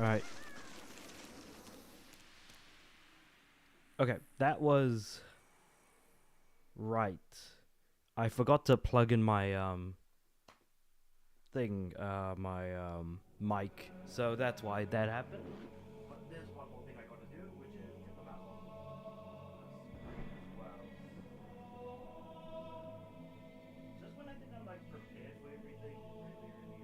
Alright. Okay, that was... Right. I forgot to plug in my, mic. So that's why that happened. But there's one more thing I gotta do, which is get the mouse off. Wow. Just when I think I'm, like, prepared for everything, it really isn't.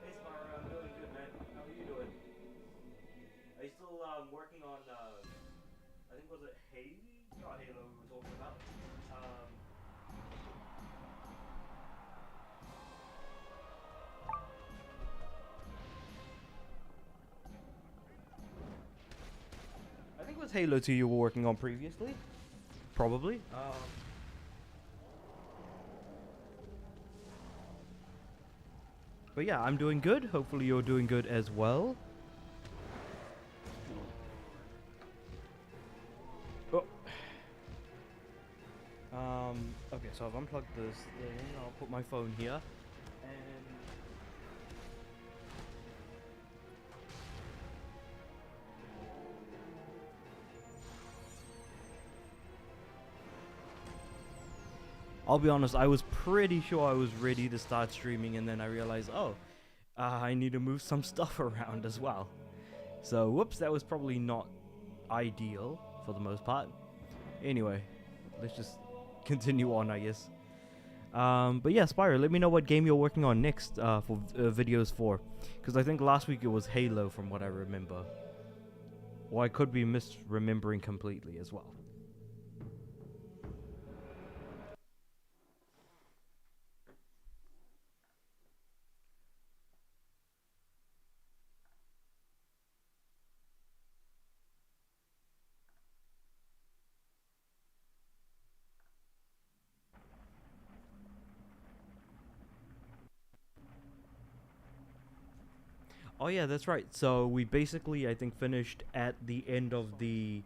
Hey Spyro, I'm doing good, man. How are you doing? Are you still working on I think was it Halo we were talking about? Um I think it was Halo 2 you were working on previously. Probably. But yeah, I'm doing good. Hopefully you're doing good as well. Oh. Okay, so I've unplugged this thing. I'll put my phone here. And I'll be honest, I was pretty sure I was ready to start streaming, and then I realized, oh, I need to move some stuff around as well. So, whoops, that was probably not ideal for the most part. Anyway, let's just continue on, I guess. But yeah, Spyro, let me know what game you're working on next for videos for. Because I think last week it was Halo from what I remember. Or I could be misremembering completely as well. Oh yeah, that's right. So we basically, I think, finished at the end of the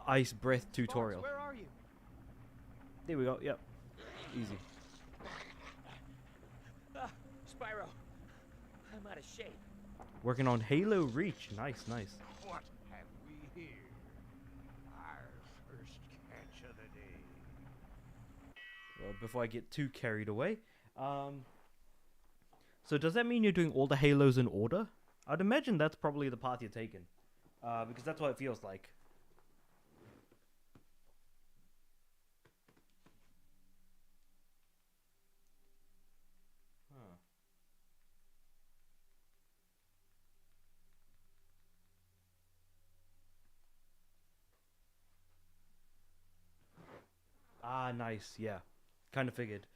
ice breath tutorial. Where are you? There we go. Yep, easy. Spyro, I'm out of shape. Working on Halo Reach. Nice, nice. What have we here? Our first catch of the day. Well, before I get too carried away, so does that mean you're doing all the Halos in order? I'd imagine that's probably the path you're taking, because that's what it feels like. Huh. Ah, nice. Yeah, kind of figured.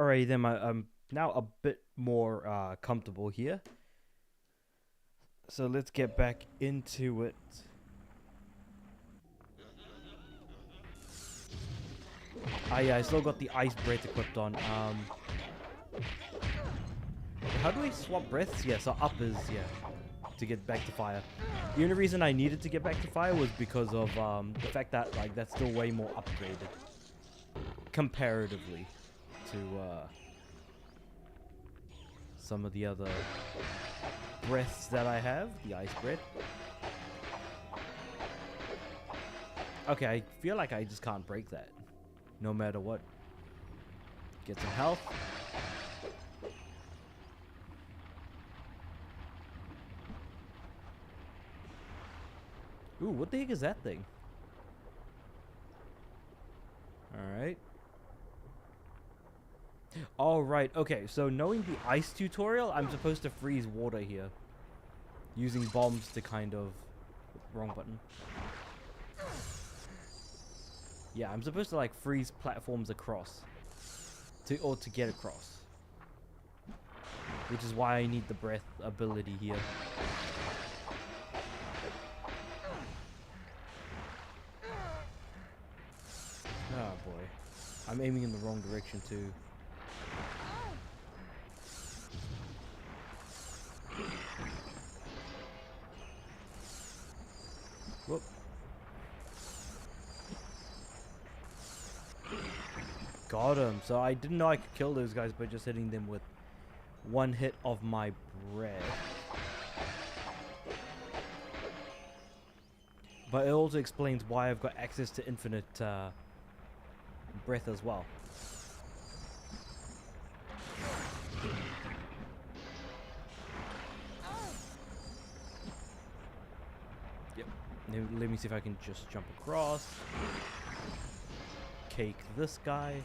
Alright, then I'm now a bit more comfortable here. So let's get back into it. Ah, yeah, I still got the ice breath equipped on. How do we swap breaths? Yeah, so up is, yeah, to get back to fire. The only reason I needed to get back to fire was because of the fact that, like, that's still way more upgraded. Comparatively to some of the other breaths that I have. The ice breath. Okay, I feel like I just can't break that. No matter what. Get some health. Ooh, what the heck is that thing? Alright. Alright, okay, so knowing the ice tutorial, I'm supposed to freeze water here. Using bombs to kind of... Wrong button. Yeah, I'm supposed to like freeze platforms across. Or to get across. Which is why I need the breath ability here. Oh boy. I'm aiming in the wrong direction too. got him. So I didn't know I could kill those guys by just hitting them with one hit of my breath. But it also explains why I've got access to infinite breath as well. Yep. Let me see if I can just jump across. Cake this guy.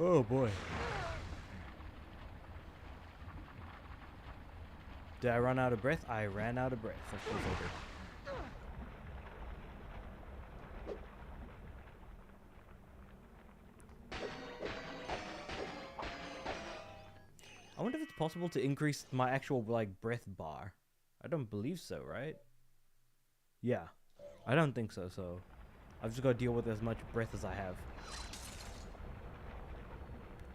Oh boy. Did I run out of breath? I ran out of breath. Of course I did. I wonder if it's possible to increase my actual, like, breath bar. I don't believe so, right? Yeah. I don't think so, so I've just got to deal with as much breath as I have.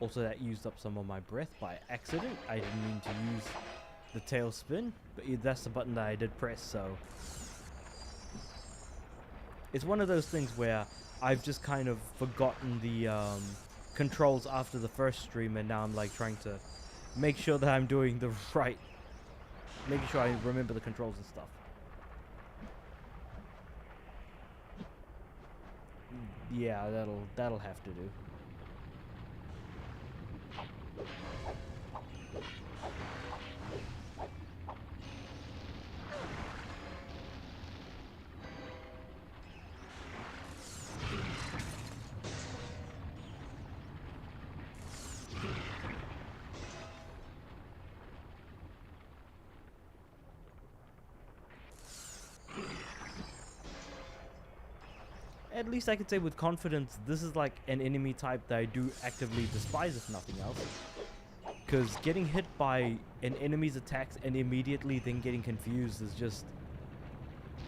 Also, that used up some of my breath by accident. I didn't mean to use the tail spin, but that's the button that I did press, so it's one of those things where I've just kind of forgotten the controls after the first stream, and now I'm like trying to make sure that I'm doing the right, making sure I remember the controls and stuff. Yeah, that'll have to do. At least I could say with confidence, this is like an enemy type that I do actively despise, if nothing else. Because getting hit by an enemy's attacks and immediately then getting confused is just...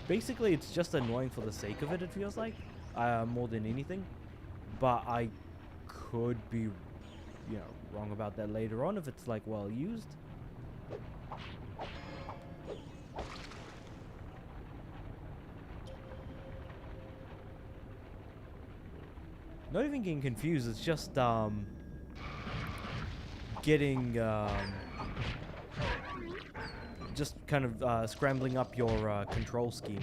basically, it's just annoying for the sake of it, it feels like. More than anything. But I could be, you know, wrong about that later on if it's like well used. Not even getting confused, it's just getting just kind of scrambling up your control scheme.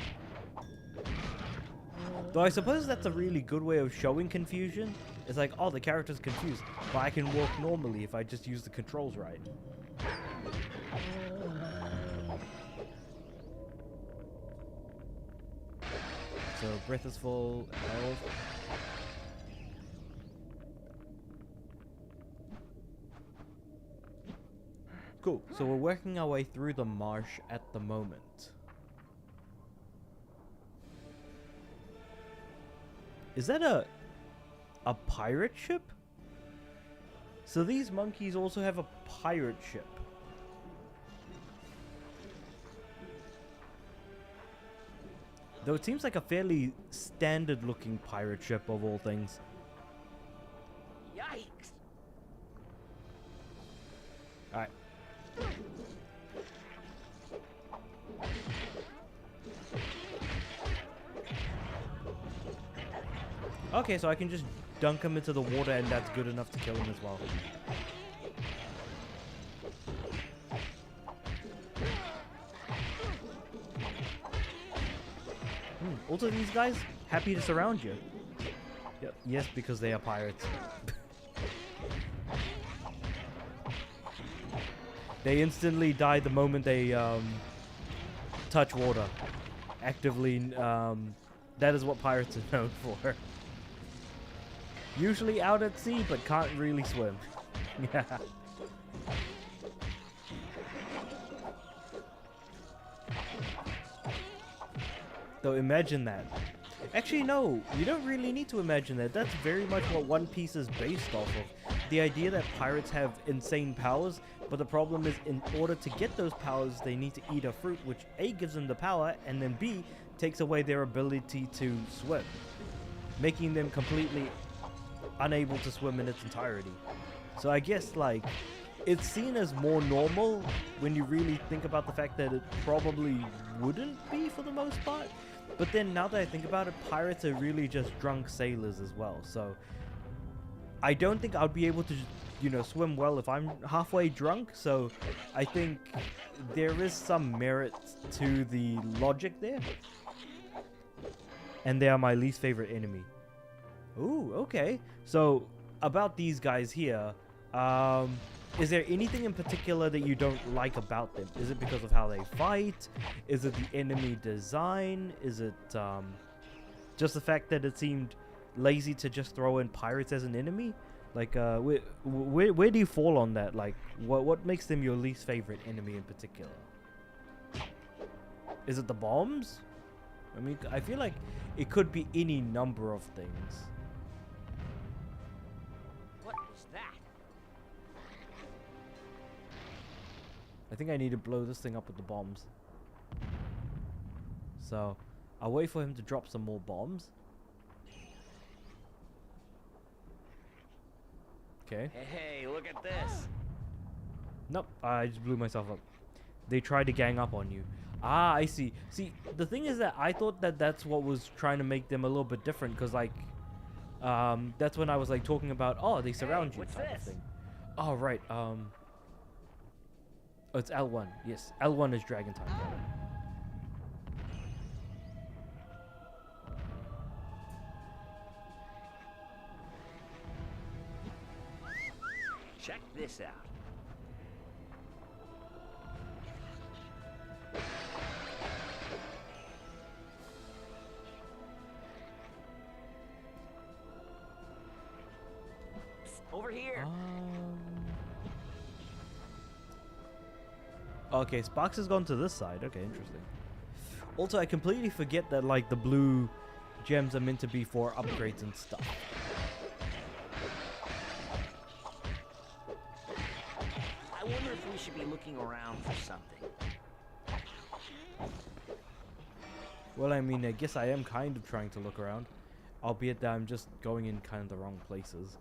Though I suppose that's a really good way of showing confusion. It's like, oh, the character's confused, but I can walk normally if I just use the controls right. So breath is full, health. Cool, so we're working our way through the marsh at the moment. Is that a pirate ship? So these monkeys also have a pirate ship. Though it seems like a fairly standard looking pirate ship of all things. Yikes! Alright. Okay, so I can just dunk him into the water and that's good enough to kill him as well. Also, these guys, happy to surround you. Yep. Yes, because they are pirates. They instantly die the moment they touch water. Actively, that is what pirates are known for. Usually out at sea, but can't really swim. Yeah. So imagine that. Actually, no, you don't really need to imagine that. That's very much what One Piece is based off of. The idea that pirates have insane powers, but the problem is in order to get those powers, they need to eat a fruit, which A, gives them the power, and then B, takes away their ability to swim, making them completely unable to swim in its entirety. So I guess, like, it's seen as more normal when you really think about the fact that it probably wouldn't be for the most part. But then now that I think about it, pirates are really just drunk sailors as well. So I don't think I'd be able to, you know, swim well if I'm halfway drunk. So I think there is some merit to the logic there. And they are my least favorite enemy. Ooh, okay. So about these guys here, is there anything in particular that you don't like about them? Is it because of how they fight? Is it the enemy design? Is it just the fact that it seemed lazy to just throw in pirates as an enemy? Like, where do you fall on that? Like, what makes them your least favorite enemy in particular? Is it the bombs? I mean, I feel like it could be any number of things. What was that? I think I need to blow this thing up with the bombs. So, I'll wait for him to drop some more bombs. Okay. Hey, look at this. Nope, I just blew myself up. They tried to gang up on you. Ah, I see. See, the thing is that I thought that that's what was trying to make them a little bit different, because like, that's when I was like talking about, oh, they surround you what's type of this? thing. Oh, right. Oh, it's L1. Yes, L1 is dragon time. Got it. Check this out. Psst, over here. Okay, Sparks has gone to this side. Okay, interesting. Also, I completely forget that like the blue gems are meant to be for upgrades and stuff. I wonder if we should be looking around for something. Well, I mean, I guess I am kind of trying to look around, albeit that I'm just going in kind of the wrong places.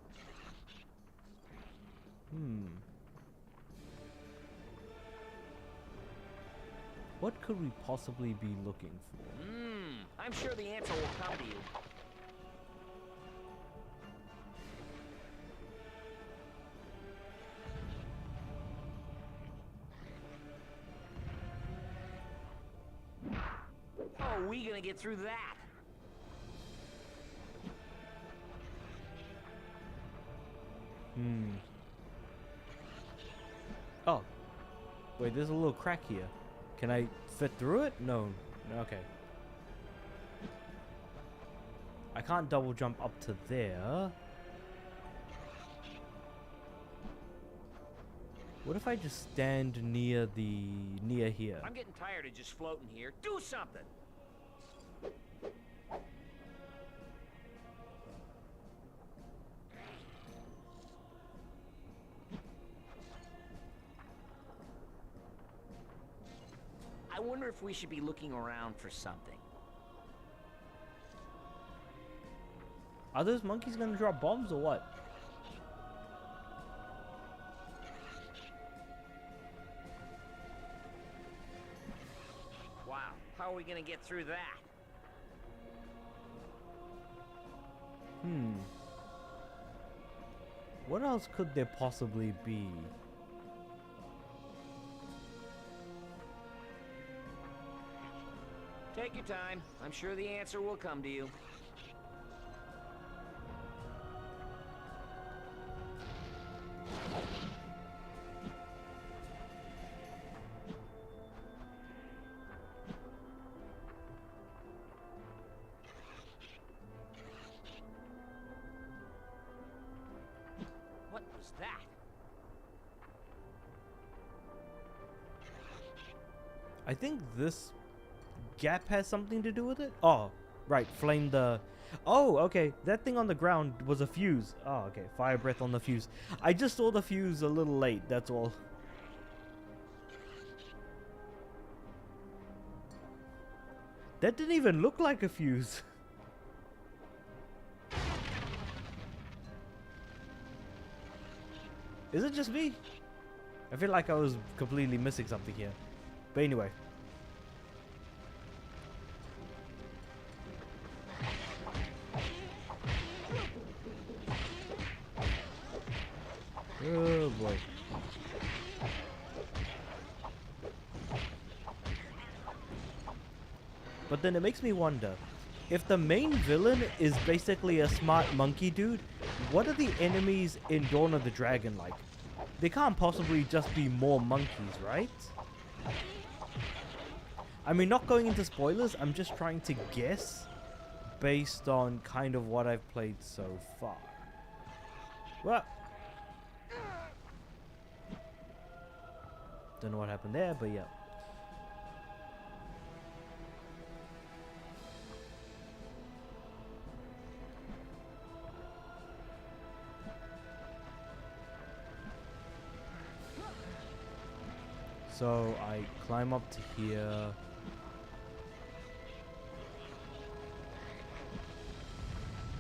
What could we possibly be looking for? I'm sure the answer will come to you. How are we gonna get through that? Oh. Wait, there's a little crack here. Can I fit through it? No. Okay. I can't double jump up to there. What if I just stand near here? I'm getting tired of just floating here. Do something! I wonder if we should be looking around for something. Are those monkeys gonna drop bombs or what? Wow, how are we gonna get through that? What else could there possibly be? Take your time. I'm sure the answer will come to you. What was that? I think this gap has something to do with it. Oh, right. Flame the... Oh, okay. That thing on the ground was a fuse. Oh, okay. Fire breath on the fuse. I just saw the fuse a little late. That's all. That didn't even look like a fuse. Is it just me? I feel like I was completely missing something here. But anyway. Oh boy. But then it makes me wonder, if the main villain is basically a smart monkey dude, what are the enemies in Dawn of the Dragon like? They can't possibly just be more monkeys, right? I mean, not going into spoilers, I'm just trying to guess based on kind of what I've played so far. What? Don't know what happened there, but yeah. So I climb up to here.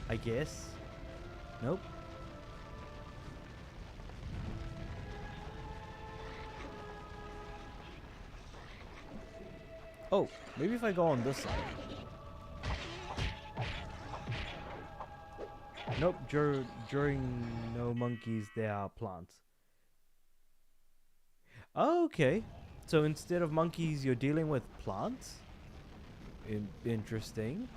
I guess. Nope. Oh, maybe if I go on this side. Nope, during no monkeys, there are plants. Okay, so instead of monkeys, you're dealing with plants? Interesting.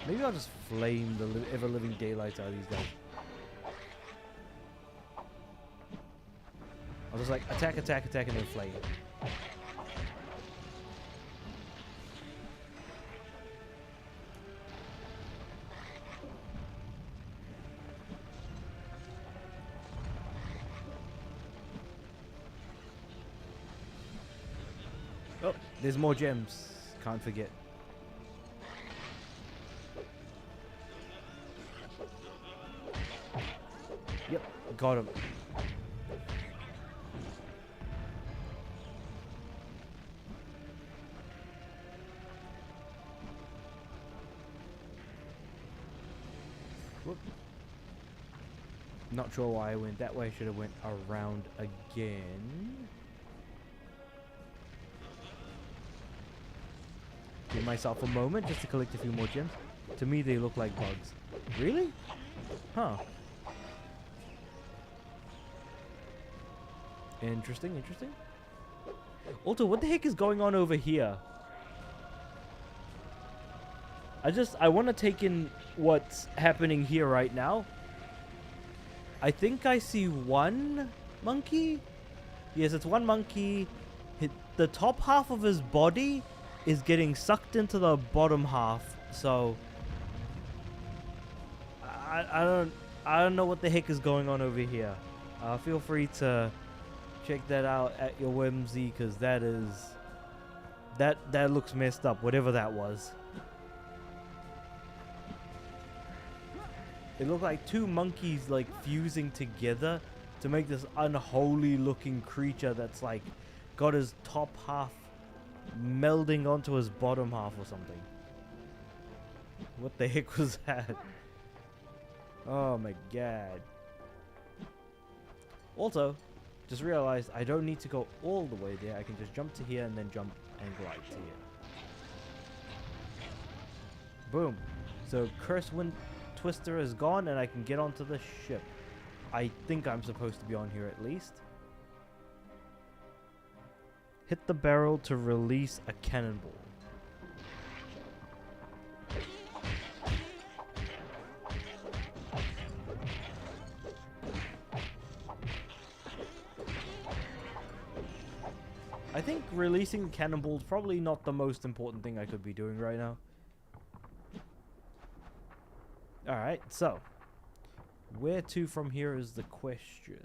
Maybe I'll just flame the ever-living daylights out of these guys. I'll just like attack, attack, attack, and then flame. Oh, there's more gems. Can't forget. Yep, got him. Whoop. Not sure why I went that way. Should have went around again. Give myself a moment just to collect a few more gems. To me, they look like bugs. Really? Huh. Interesting, interesting. Also, what the heck is going on over here? I want to take in what's happening here right now. I think I see one monkey. Yes, it's one monkey. The top half of his body is getting sucked into the bottom half. So I don't know what the heck is going on over here. Feel free to check that out at your whimsy, because that looks messed up, whatever that was. It looked like two monkeys like fusing together to make this unholy looking creature that's like got his top half melding onto his bottom half or something. What the heck was that? Oh my god. Also, just realized I don't need to go all the way there. I can just jump to here and then jump and glide to here. Boom. So Curse Wind Twister is gone and I can get onto the ship. I think I'm supposed to be on here at least. Hit the barrel to release a cannonball. I think releasing the cannonball is probably not the most important thing I could be doing right now. Alright, so where to from here is the question.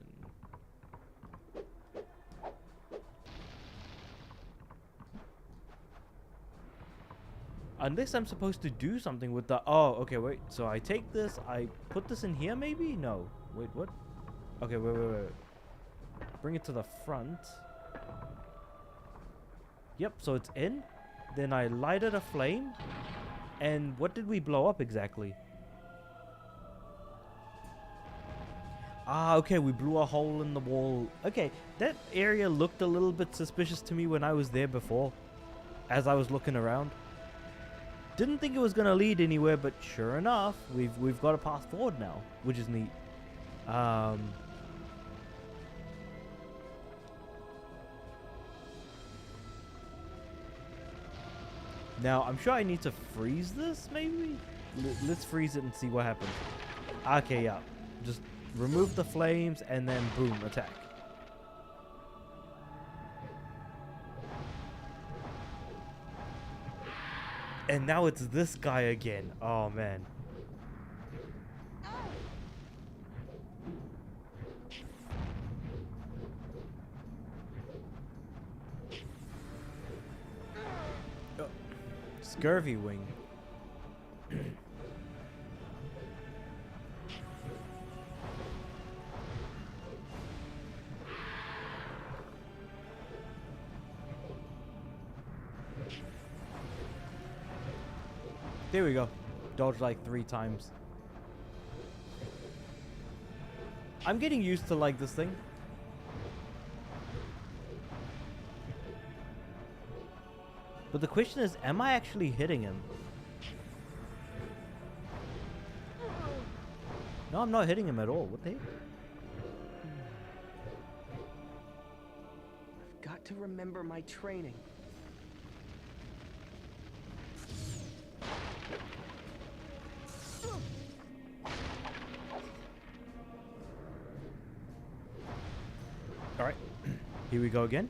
Unless I'm supposed to do something with the... Oh, okay, wait. So I take this, I put this in here maybe? No. Wait, what? Okay, wait. Bring it to the front. Yep, so it's in. Then I lighted a flame. And what did we blow up exactly? Ah, okay, we blew a hole in the wall. Okay, that area looked a little bit suspicious to me when I was there before, as I was looking around. Didn't think it was gonna lead anywhere, but sure enough, we've got a path forward now, which is neat. Now I'm sure I need to freeze this, maybe. Let's freeze it and see what happens. Okay, yeah, just remove the flames and then boom, attack. And now it's this guy again. Oh man. Oh, scurvy wing. There we go. Dodged like 3 times. I'm getting used to like this thing. But the question is, am I actually hitting him? No, I'm not hitting him at all. What the heck? I've got to remember my training. All right, here we go again.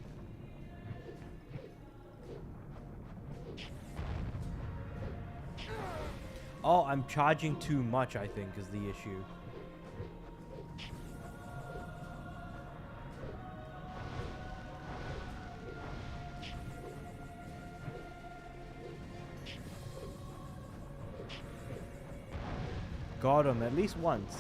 Oh, I'm charging too much, I think, is the issue. Got him at least once.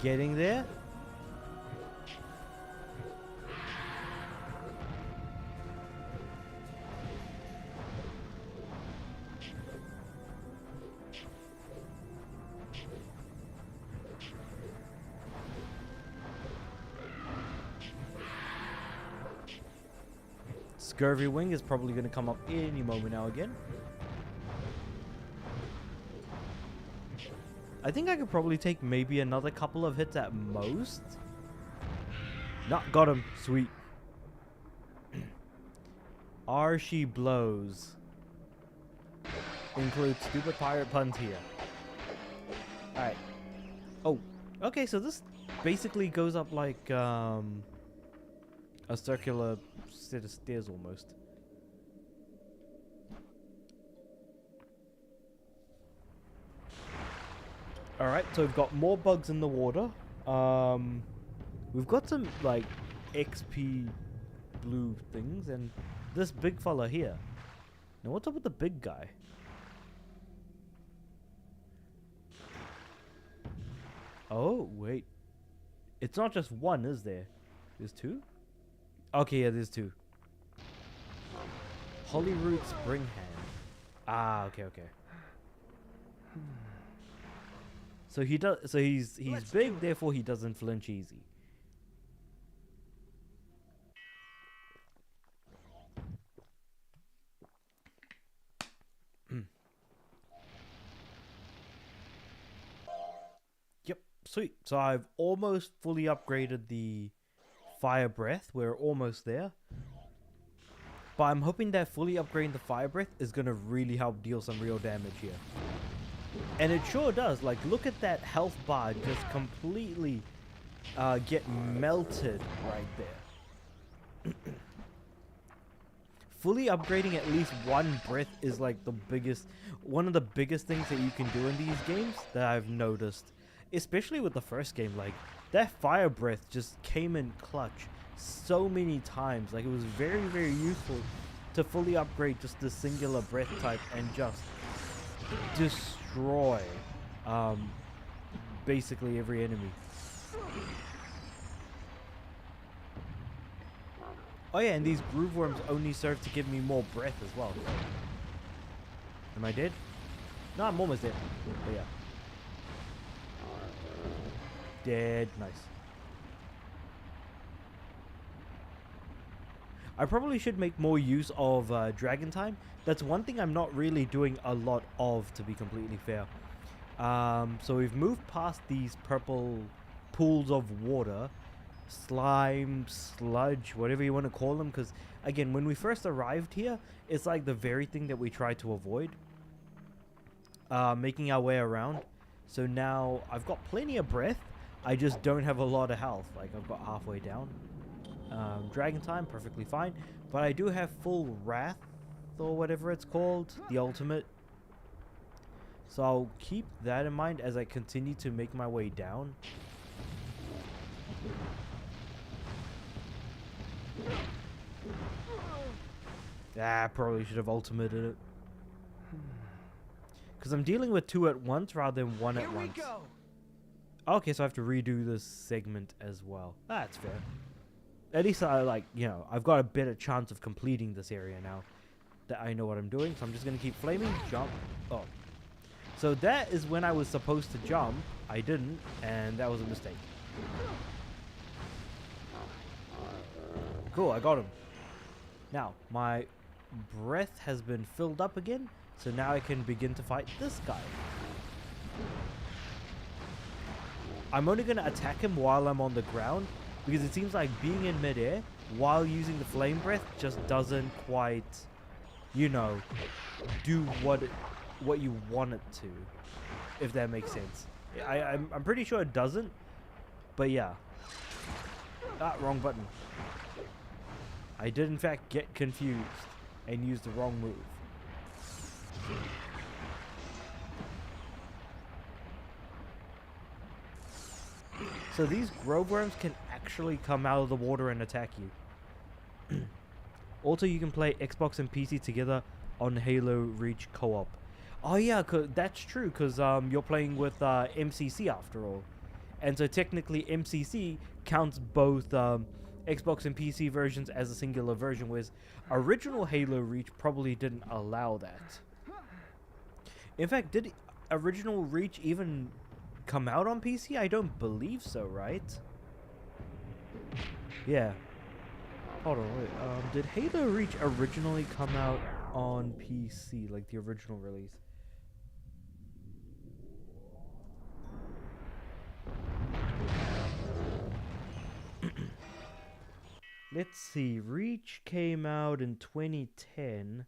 Getting there. Scurvy wing is probably going to come up any moment now again. I think I could probably take maybe another couple of hits at most. No, got him. Sweet. She blows. Include stupid pirate puns here. Alright. Oh, okay, so this basically goes up like a circular set of stairs almost. Alright, so we've got more bugs in the water. We've got some, like, XP blue things, and this big fella here. Now, what's up with the big guy? Oh, wait. It's not just one, is there? There's 2? Okay, yeah, there's 2. Holyrood Spring Hand. Ah, okay, okay. So he does. So he's big, therefore he doesn't flinch easy. Yep, sweet. So I've almost fully upgraded the fire breath. We're almost there. But I'm hoping that fully upgrading the fire breath is gonna really help deal some real damage here. And it sure does. Like, look at that health bar just completely get melted right there. Fully upgrading at least one breath is like one of the biggest things that you can do in these games that I've noticed. Especially with the first game, like, that fire breath just came in clutch so many times. Like, it was very, very useful to fully upgrade just the singular breath type and just destroy basically every enemy. Oh yeah, and these groove worms only serve to give me more breath as well. Am I dead? No, I'm almost dead. But yeah. Dead. Nice. I probably should make more use of Dragon Time. That's one thing I'm not really doing a lot of, to be completely fair. So we've moved past these purple pools of water, slime, sludge, whatever you want to call them, because again, when we first arrived here, it's like the very thing that we try to avoid. Making our way around. So now I've got plenty of breath. I just don't have a lot of health. Like I've got halfway down. Dragon Time, perfectly fine. But I do have full Wrath, or whatever it's called, the ultimate. So I'll keep that in mind as I continue to make my way down. Probably should have ultimated it. Because I'm dealing with two at once rather than one at once. Okay, so I have to redo this segment as well. That's fair. At least I've got a better chance of completing this area now that I know what I'm doing. So I'm just going to keep flaming. Jump. Oh. So that is when I was supposed to jump. I didn't, and that was a mistake. Cool, I got him. Now, my breath has been filled up again, so now I can begin to fight this guy. I'm only going to attack him while I'm on the ground, because it seems like being in midair while using the flame breath just doesn't quite, you know, do what you want it to, if that makes sense. I'm pretty sure it doesn't, but yeah. Wrong button. I did in fact get confused and use the wrong move. So these grove worms can actually come out of the water and attack you. Also, you can play Xbox and PC together on Halo Reach co-op. Oh yeah, that's true, because you're playing with MCC after all. And so technically MCC counts both Xbox and PC versions as a singular version, whereas original Halo Reach probably didn't allow that. In fact, did original Reach even come out on PC? I don't believe so, right? Yeah. Hold on, wait. Did Halo Reach originally come out on PC, like the original release? Let's see. Reach came out in 2010.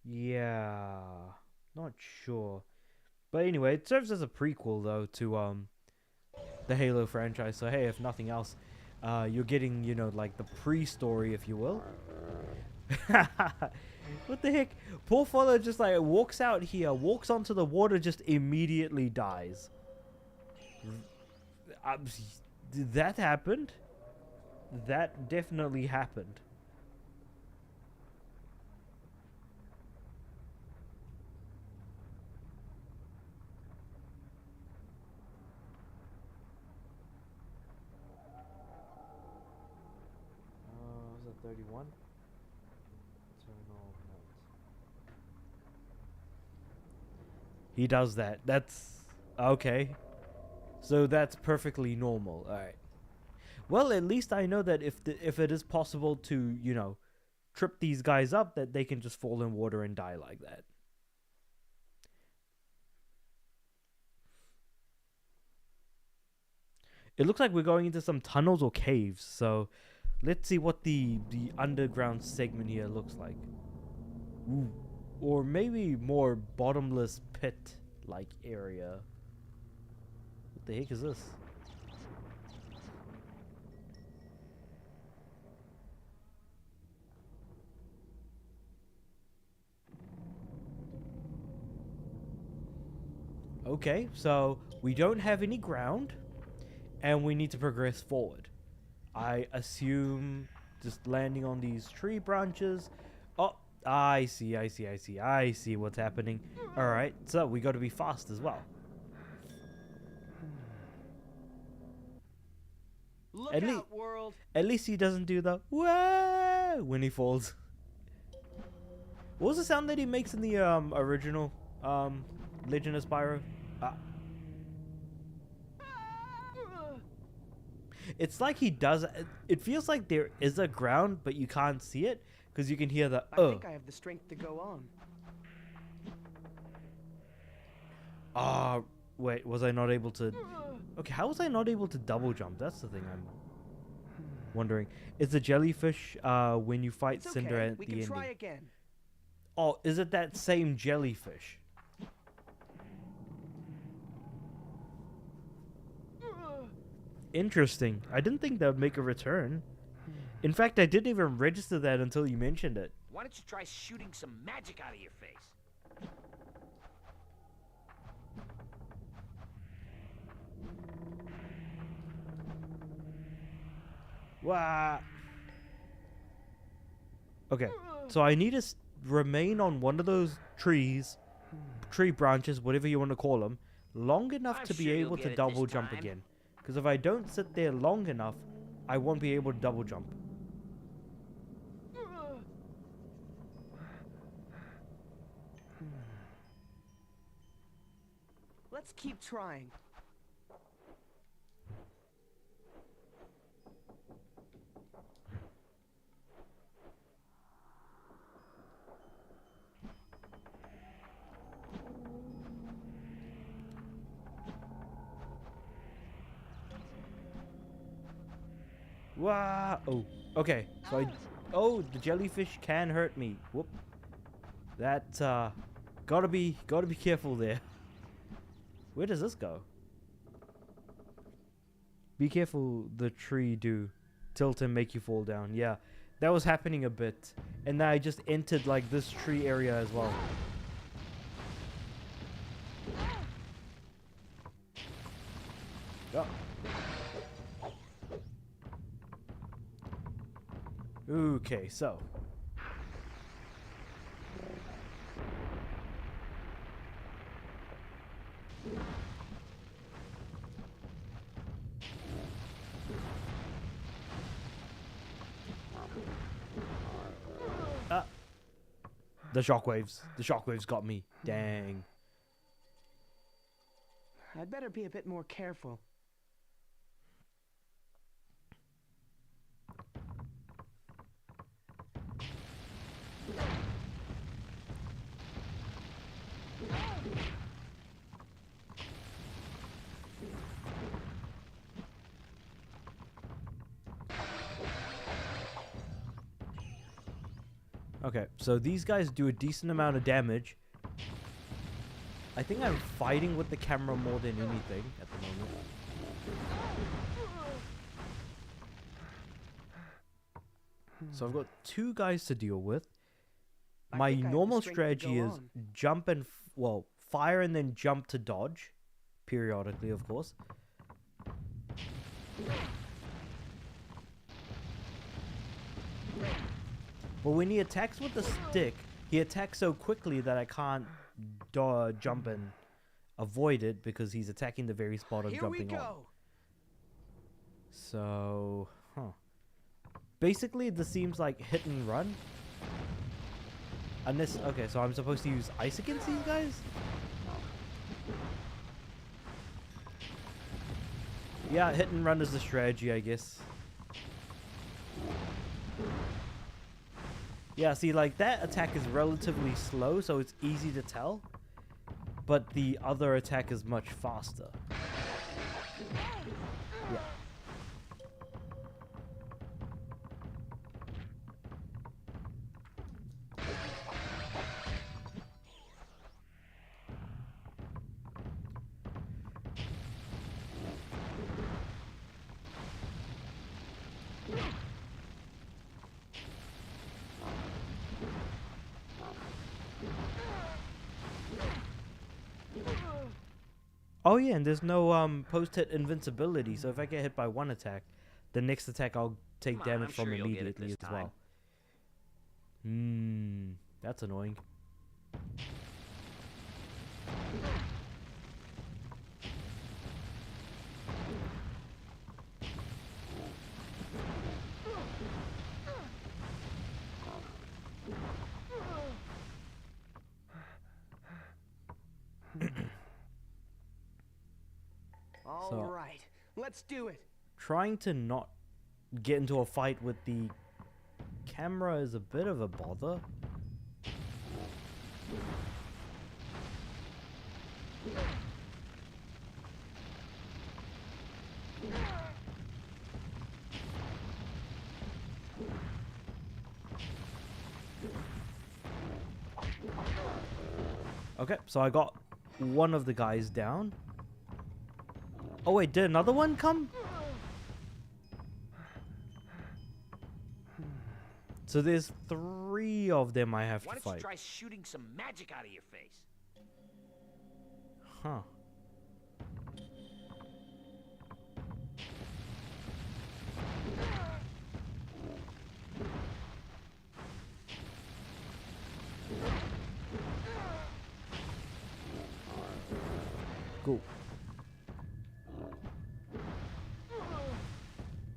Yeah, not sure. But anyway, it serves as a prequel though to the Halo franchise. So hey, if nothing else, you're getting, you know, like the pre-story, if you will. What the heck? Poor fellow just like walks out here, walks onto the water, just immediately dies. That happened? That definitely happened. Was it 31? He does that. That's okay. So that's perfectly normal. All right. Well, at least I know that if it is possible to, you know, trip these guys up, that they can just fall in water and die like that. It looks like we're going into some tunnels or caves. So let's see what the underground segment here looks like. Ooh. Or maybe more bottomless pit-like area. What the heck is this? Okay, so we don't have any ground, and we need to progress forward. I assume just landing on these tree branches. Oh, I see what's happening. Alright, so we got to be fast as well. Look At out, world. At least he doesn't do the wah when he falls. What was the sound that he makes in the original Legend of Spyro? It's like he does. It feels like there is a ground, but you can't see it because you can hear the. I think I have the strength to go on. Wait, was I not able to? Okay, how was I not able to double jump? That's the thing I'm wondering. Is the jellyfish when you fight It's Cinder okay. at We the can ending? try again. Oh, is it that same jellyfish? Interesting. I didn't think that would make a return. In fact, I didn't even register that until you mentioned it. Why don't you try shooting some magic out of your face? Wow. Okay, so I need to remain on one of those tree branches, whatever you want to call them, long enough I'm to be sure you'll able get to it this double jump time. again. Because if I don't sit there long enough, I won't be able to double jump. Let's keep trying. Wow. Oh, okay. So oh, the jellyfish can hurt me. Whoop. That gotta be careful there. Where does this go? Be careful, the tree do tilt and make you fall down. Yeah, that was happening a bit. And then I just entered like this tree area as well. Oh. Okay, so. The shockwaves. The shockwaves got me. Dang. I'd better be a bit more careful. Okay, so these guys do a decent amount of damage. I think I'm fighting with the camera more than anything at the moment. So I've got two guys to deal with. My think I have the normal strength to strategy go is on. jump and fire and then jump to dodge, periodically, of course. But when he attacks with the stick, he attacks so quickly that I can't jump and avoid it because he's attacking the very spot I'm Here we jumping on. go. So, basically, this seems like hit and run. Unless, okay, so I'm supposed to use ice against these guys? Yeah, hit and run is the strategy, I guess. Yeah, see, like, that attack is relatively slow, so it's easy to tell. But the other attack is much faster. Yeah. Oh yeah, and there's no post-hit invincibility, so if I get hit by one attack, the next attack I'll take Come on, damage I'm from sure you'll get it immediately this as time. well. That's annoying. All right, let's do it. Trying to not get into a fight with the camera is a bit of a bother. Okay, so I got one of the guys down. Oh wait, did another one come? So there's 3 of them I have Why to don't you fight. try shooting some magic out of your face? Huh. Cool.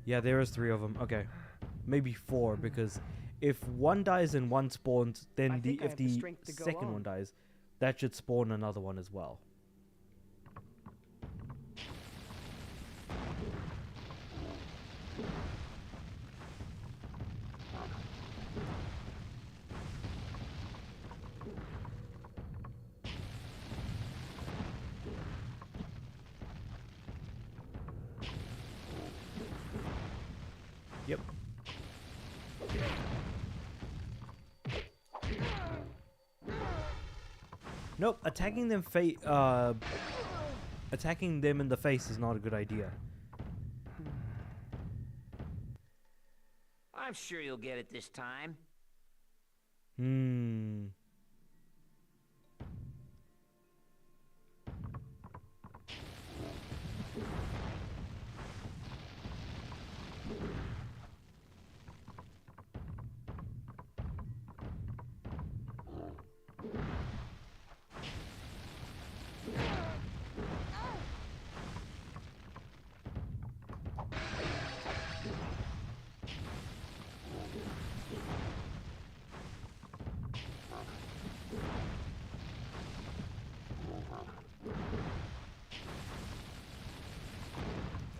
Yeah, there is 3 of them. Okay. Maybe 4, because if one dies and one spawns, then I think I if have the the strength to go second on. one dies, that should spawn another one as well. Yep. Nope, attacking them attacking them in the face is not a good idea. I'm sure you'll get it this time.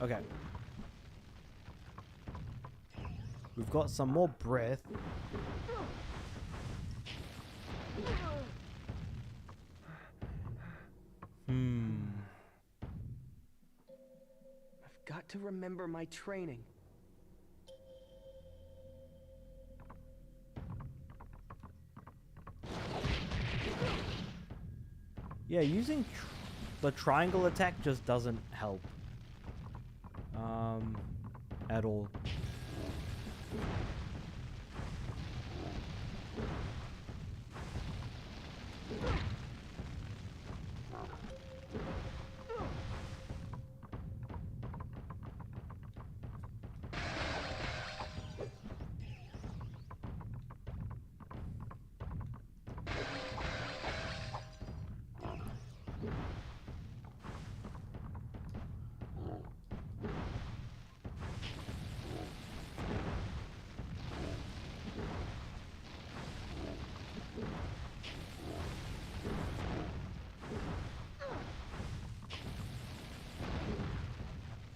Okay. We've got some more breath. I've got to remember my training. Yeah, using the triangle attack just doesn't help. At all.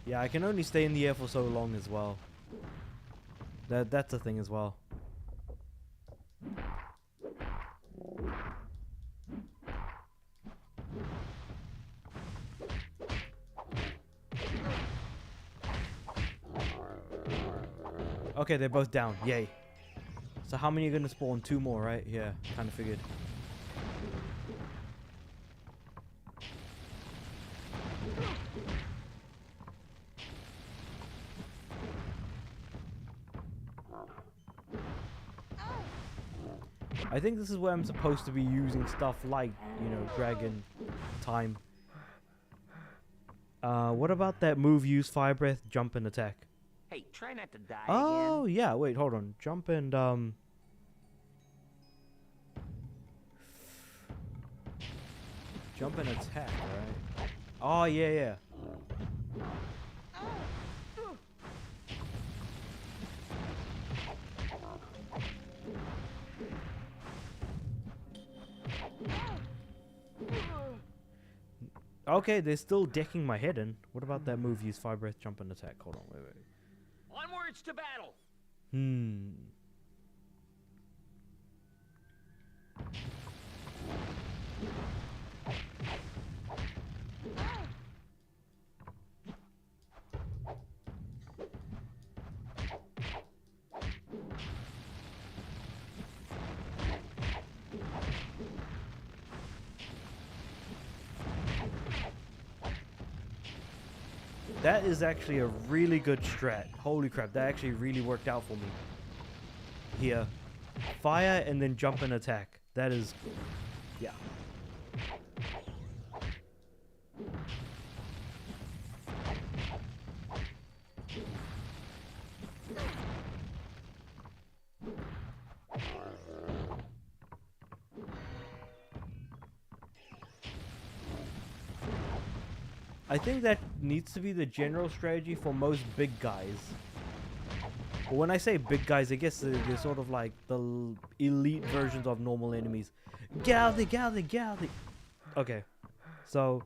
Yeah, I can only stay in the air for so long as well. That's a thing as well. Okay, they're both down. Yay. So how many are going to spawn? 2 more, right? Yeah, kind of figured. I think this is where I'm supposed to be using stuff like, you know, dragon time. What about that move, use fire breath, jump and attack? Hey, try not to die Oh, again. yeah. Wait, hold on. Jump and, Jump and attack, right? Oh, yeah, yeah. Okay, they're still decking my head in. What about that move? Use fire breath, jump and attack. Hold on, wait. Onwards to battle. Hmm. That is actually a really good strat. Holy crap, that actually really worked out for me. Here. Fire and then jump and attack. That is... yeah. I think that needs to be the general strategy for most big guys. But when I say big guys, I guess they're sort of like the elite versions of normal enemies. Get out there. Okay. So,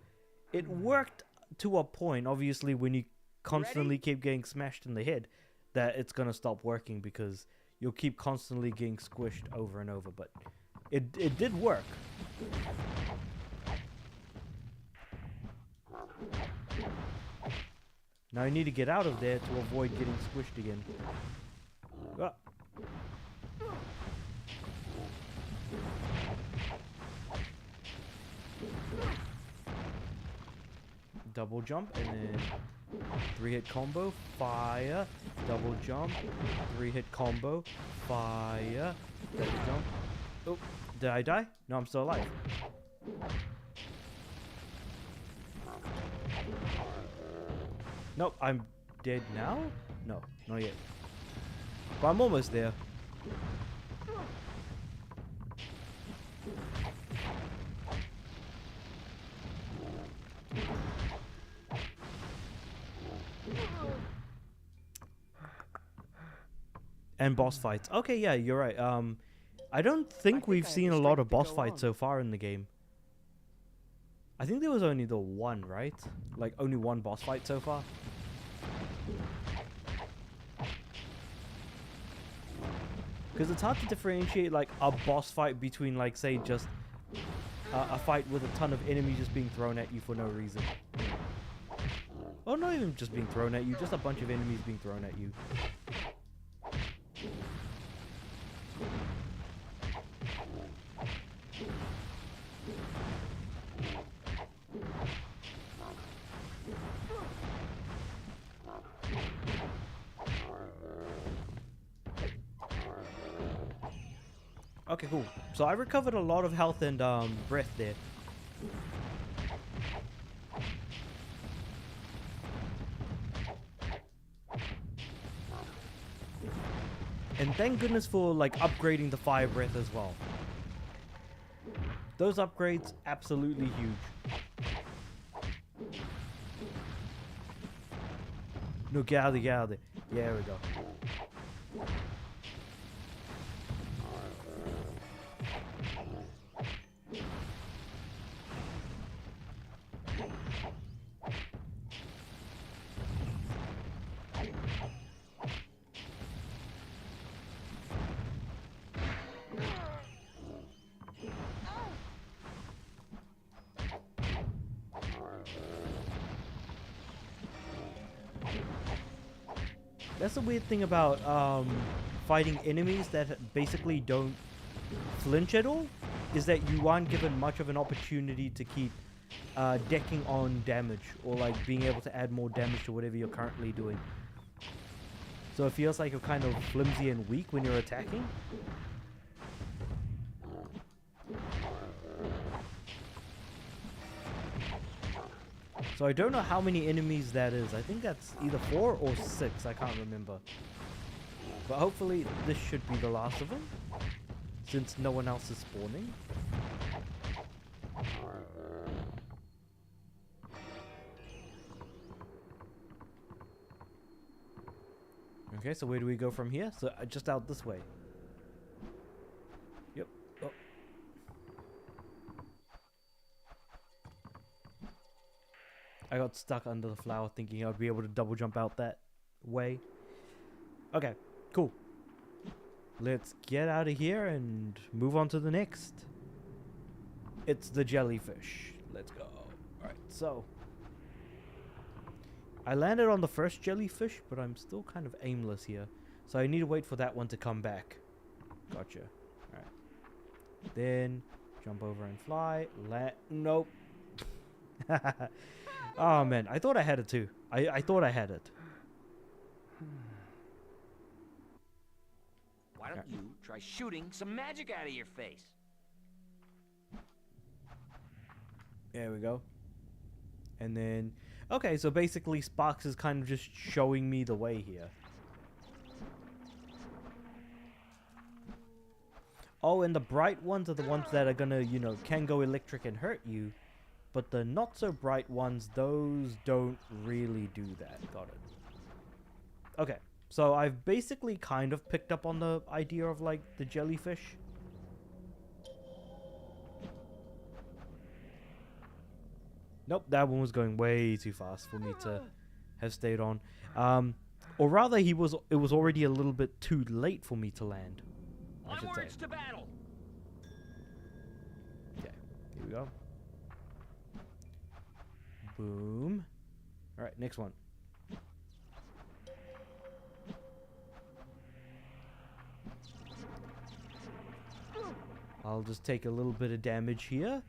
it worked to a point. Obviously, when you constantly keep getting smashed in the head, that it's gonna stop working because you'll keep constantly getting squished over and over. But it did work. Now I need to get out of there to avoid getting squished again. Ah. Double jump and then 3-hit combo, fire, double jump, 3-hit combo, fire, double jump. Oh, did I die? No, I'm still alive. Nope, I'm dead now? No, not yet. But I'm almost there. And boss fights. Okay, yeah, you're right. I don't think we've seen a lot of boss fights so far in the game. I think there was only the one, right? Like, only one boss fight so far. Because it's hard to differentiate, like, a boss fight between, like, say, just a fight with a ton of enemies just being thrown at you for no reason. Well, not even just being thrown at you, just a bunch of enemies being thrown at you. Okay, cool. So I recovered a lot of health and breath there. And thank goodness for like upgrading the fire breath as well. Those upgrades, absolutely huge. No, get out of there. Yeah, there we go. That's the weird thing about fighting enemies that basically don't flinch at all, is that you aren't given much of an opportunity to keep decking on damage or like being able to add more damage to whatever you're currently doing. So it feels like you're kind of flimsy and weak when you're attacking. So I don't know how many enemies that is. I think that's either 4 or 6. I can't remember. But hopefully this should be the last of them, since no one else is spawning. Okay, so where do we go from here? So just out this way. Yep. Oh. I got stuck under the flower thinking I'd be able to double jump out that way. Okay, cool. Let's get out of here and move on to the next. It's the jellyfish. Let's go. Alright, so I landed on the first jellyfish, but I'm still kind of aimless here. So I need to wait for that one to come back. Gotcha. Alright. Then jump over and fly. Nope. Oh man, I thought I had it too. I thought I had it. Why don't you try shooting some magic out of your face? There we go. And then, okay, so basically Sparks is kind of just showing me the way here. Oh, and the bright ones are the ones that are gonna, you know, can go electric and hurt you. But the not so bright ones, those don't really do that. Got it. Okay, so I've basically kind of picked up on the idea of like the jellyfish. Nope, that one was going way too fast for me to have stayed on. Or rather, it was already a little bit too late for me to land, I should say. Onwards to battle. Okay, here we go. Boom. Alright, next one. I'll just take a little bit of damage here.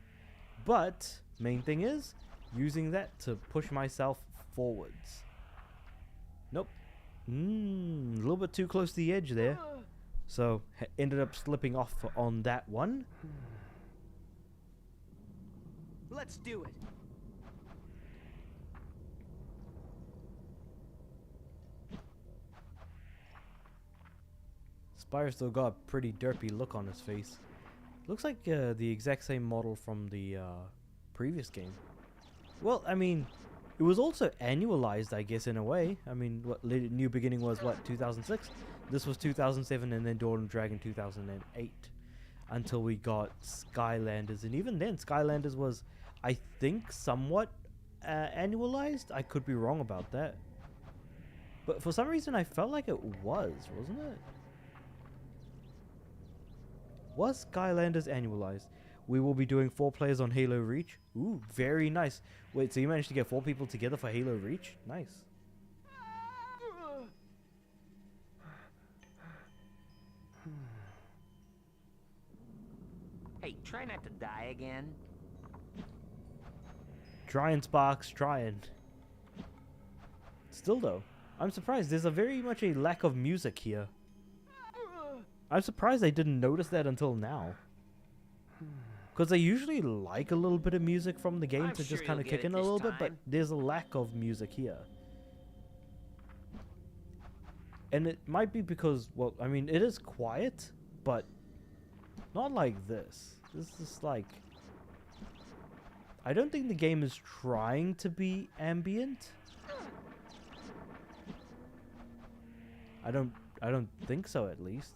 But, main thing is, using that to push myself forwards. Nope. A little bit too close to the edge there. So, ended up slipping off on that one. Let's do it. Spyro still got a pretty derpy look on his face. Looks like the exact same model from the previous game. Well, I mean, it was also annualized, I guess, in a way. I mean, what New Beginning was, what, 2006? This was 2007, and then Dawn of Dragon 2008. Until we got Skylanders. And even then, Skylanders was, I think, somewhat annualized. I could be wrong about that. But for some reason, I felt like it was, wasn't it? Was Skylanders annualized? We will be doing 4 players on Halo Reach. Ooh, very nice. Wait, so you managed to get 4 people together for Halo Reach? Nice. Hey, try not to die again. Trying, Sparks, trying. Still though, I'm surprised. There's a very much a lack of music here. I'm surprised I didn't notice that until now. Because I usually like a little bit of music from the game I'm to sure just kind of you'll get kick in it a this little bit, but time. there's a lack of music here. And it might be because, well, I mean, it is quiet, but not like this. This is like... I don't think the game is trying to be ambient. I don't think so, at least.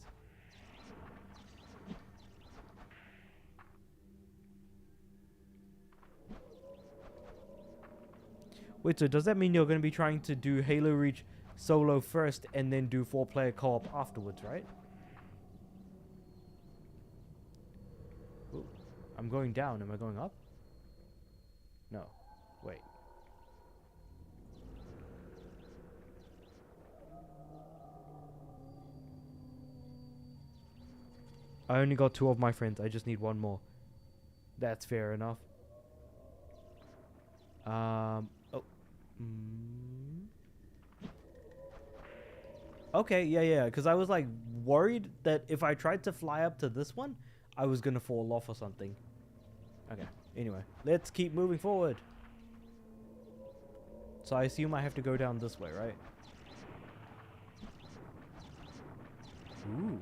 Wait, so does that mean you're going to be trying to do Halo Reach solo first and then do 4-player co-op afterwards, right? Ooh, I'm going down. Am I going up? No. Wait. I only got 2 of my friends. I just need 1 more. That's fair enough. Oh. Okay, yeah, because I was like worried that if I tried to fly up to this one, I was gonna fall off or something. Okay, anyway, let's keep moving forward. So I assume I have to go down this way, right? Ooh.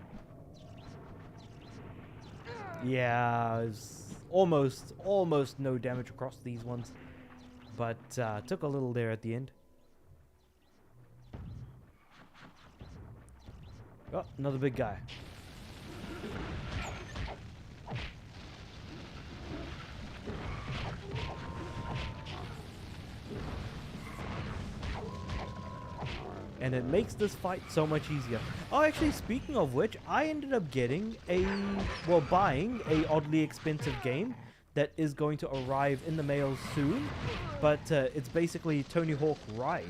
Yeah, it's almost no damage across these ones. But took a little there at the end. Oh, another big guy. And it makes this fight so much easier. Oh, actually, speaking of which, I ended up getting buying a oddly expensive game that is going to arrive in the mail soon. But it's basically Tony Hawk Ride.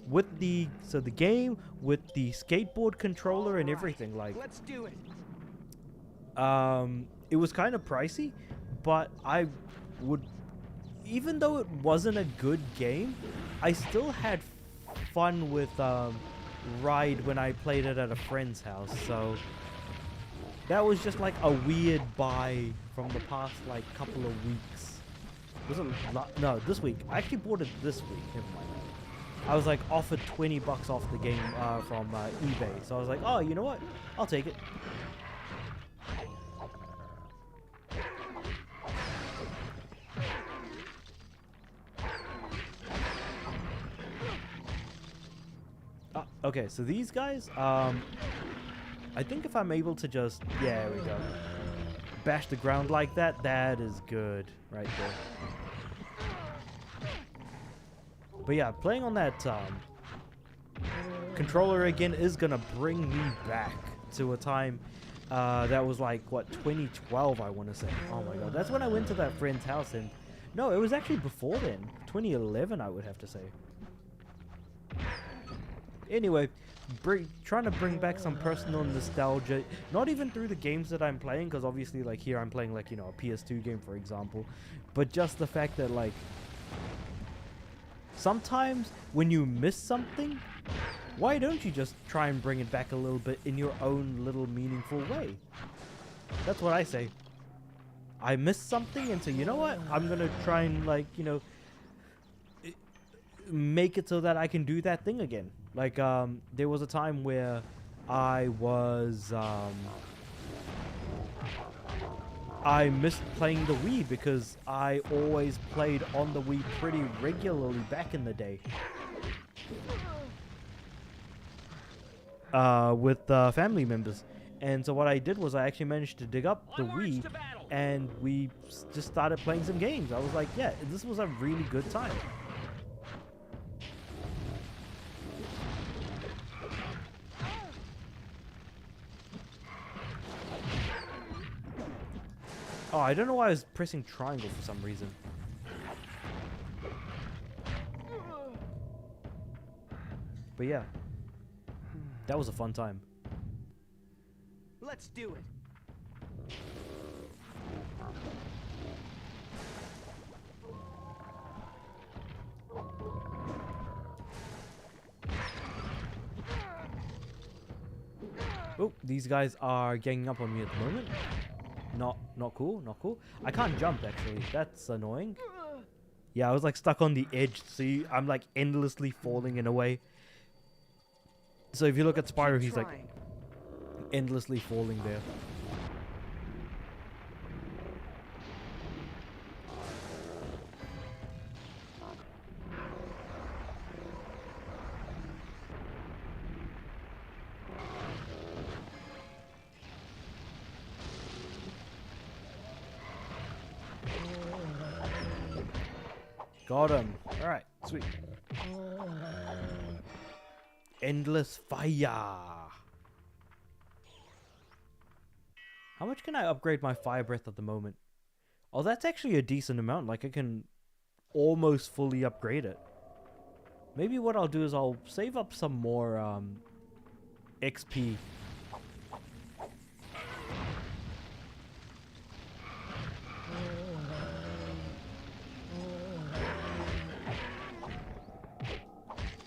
With the game with the skateboard controller and everything, like Let's do it. it was kind of pricey, but I would, even though it wasn't a good game, I still had fun with Ride when I played it at a friend's house. So that was just like a weird buy from the past like couple of weeks. Was it no, this week. I actually bought it this week. Never mind. I was like offered $20 off the game from eBay. So I was like, oh, you know what? I'll take it. Okay, so these guys, I think if I'm able to just, yeah, there we go, bash the ground like that, that is good right there. But yeah, playing on that controller again is gonna bring me back to a time that was like, what, 2012, I want to say. Oh my god, that's when I went to that friend's house. And no, it was actually before then, 2011, I would have to say. Anyway, trying to bring back some personal nostalgia, not even through the games that I'm playing, because obviously like here I'm playing like, you know, a PS2 game, for example, but just the fact that like sometimes when you miss something, why don't you just try and bring it back a little bit in your own little meaningful way? That's what I say. I missed something and say, you know what, I'm gonna try and like, you know, make it so that I can do that thing again. Like, there was a time where I was, I missed playing the Wii because I always played on the Wii pretty regularly back in the day. With family members. And so what I did was I actually managed to dig up the Wii and we just started playing some games. I was like, yeah, this was a really good time. Oh, I don't know why I was pressing triangle for some reason. But yeah, that was a fun time. Let's do it. Oh, these guys are ganging up on me at the moment. Not cool, not cool. I can't jump actually. That's annoying. Yeah, I was like stuck on the edge. See, I'm like endlessly falling in a way. So if you look at Spyro, he's like endlessly falling there. Got him. Alright, sweet. Endless fire. How much can I upgrade my fire breath at the moment? Oh, that's actually a decent amount. Like, I can almost fully upgrade it. Maybe what I'll do is I'll save up some more XP.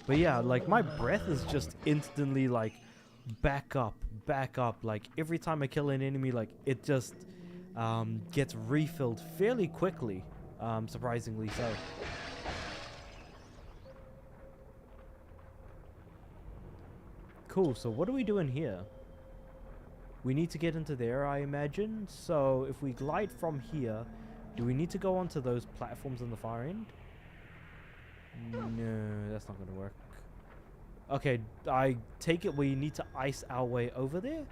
But yeah, like my breath is just instantly like back up. Like every time I kill an enemy, like it just gets refilled fairly quickly, surprisingly so. Cool, so what are we doing here? We need to get into there, I imagine. So if we glide from here, do we need to go onto those platforms on the far end? No, that's not going to work. Okay, I take it we need to ice our way over there?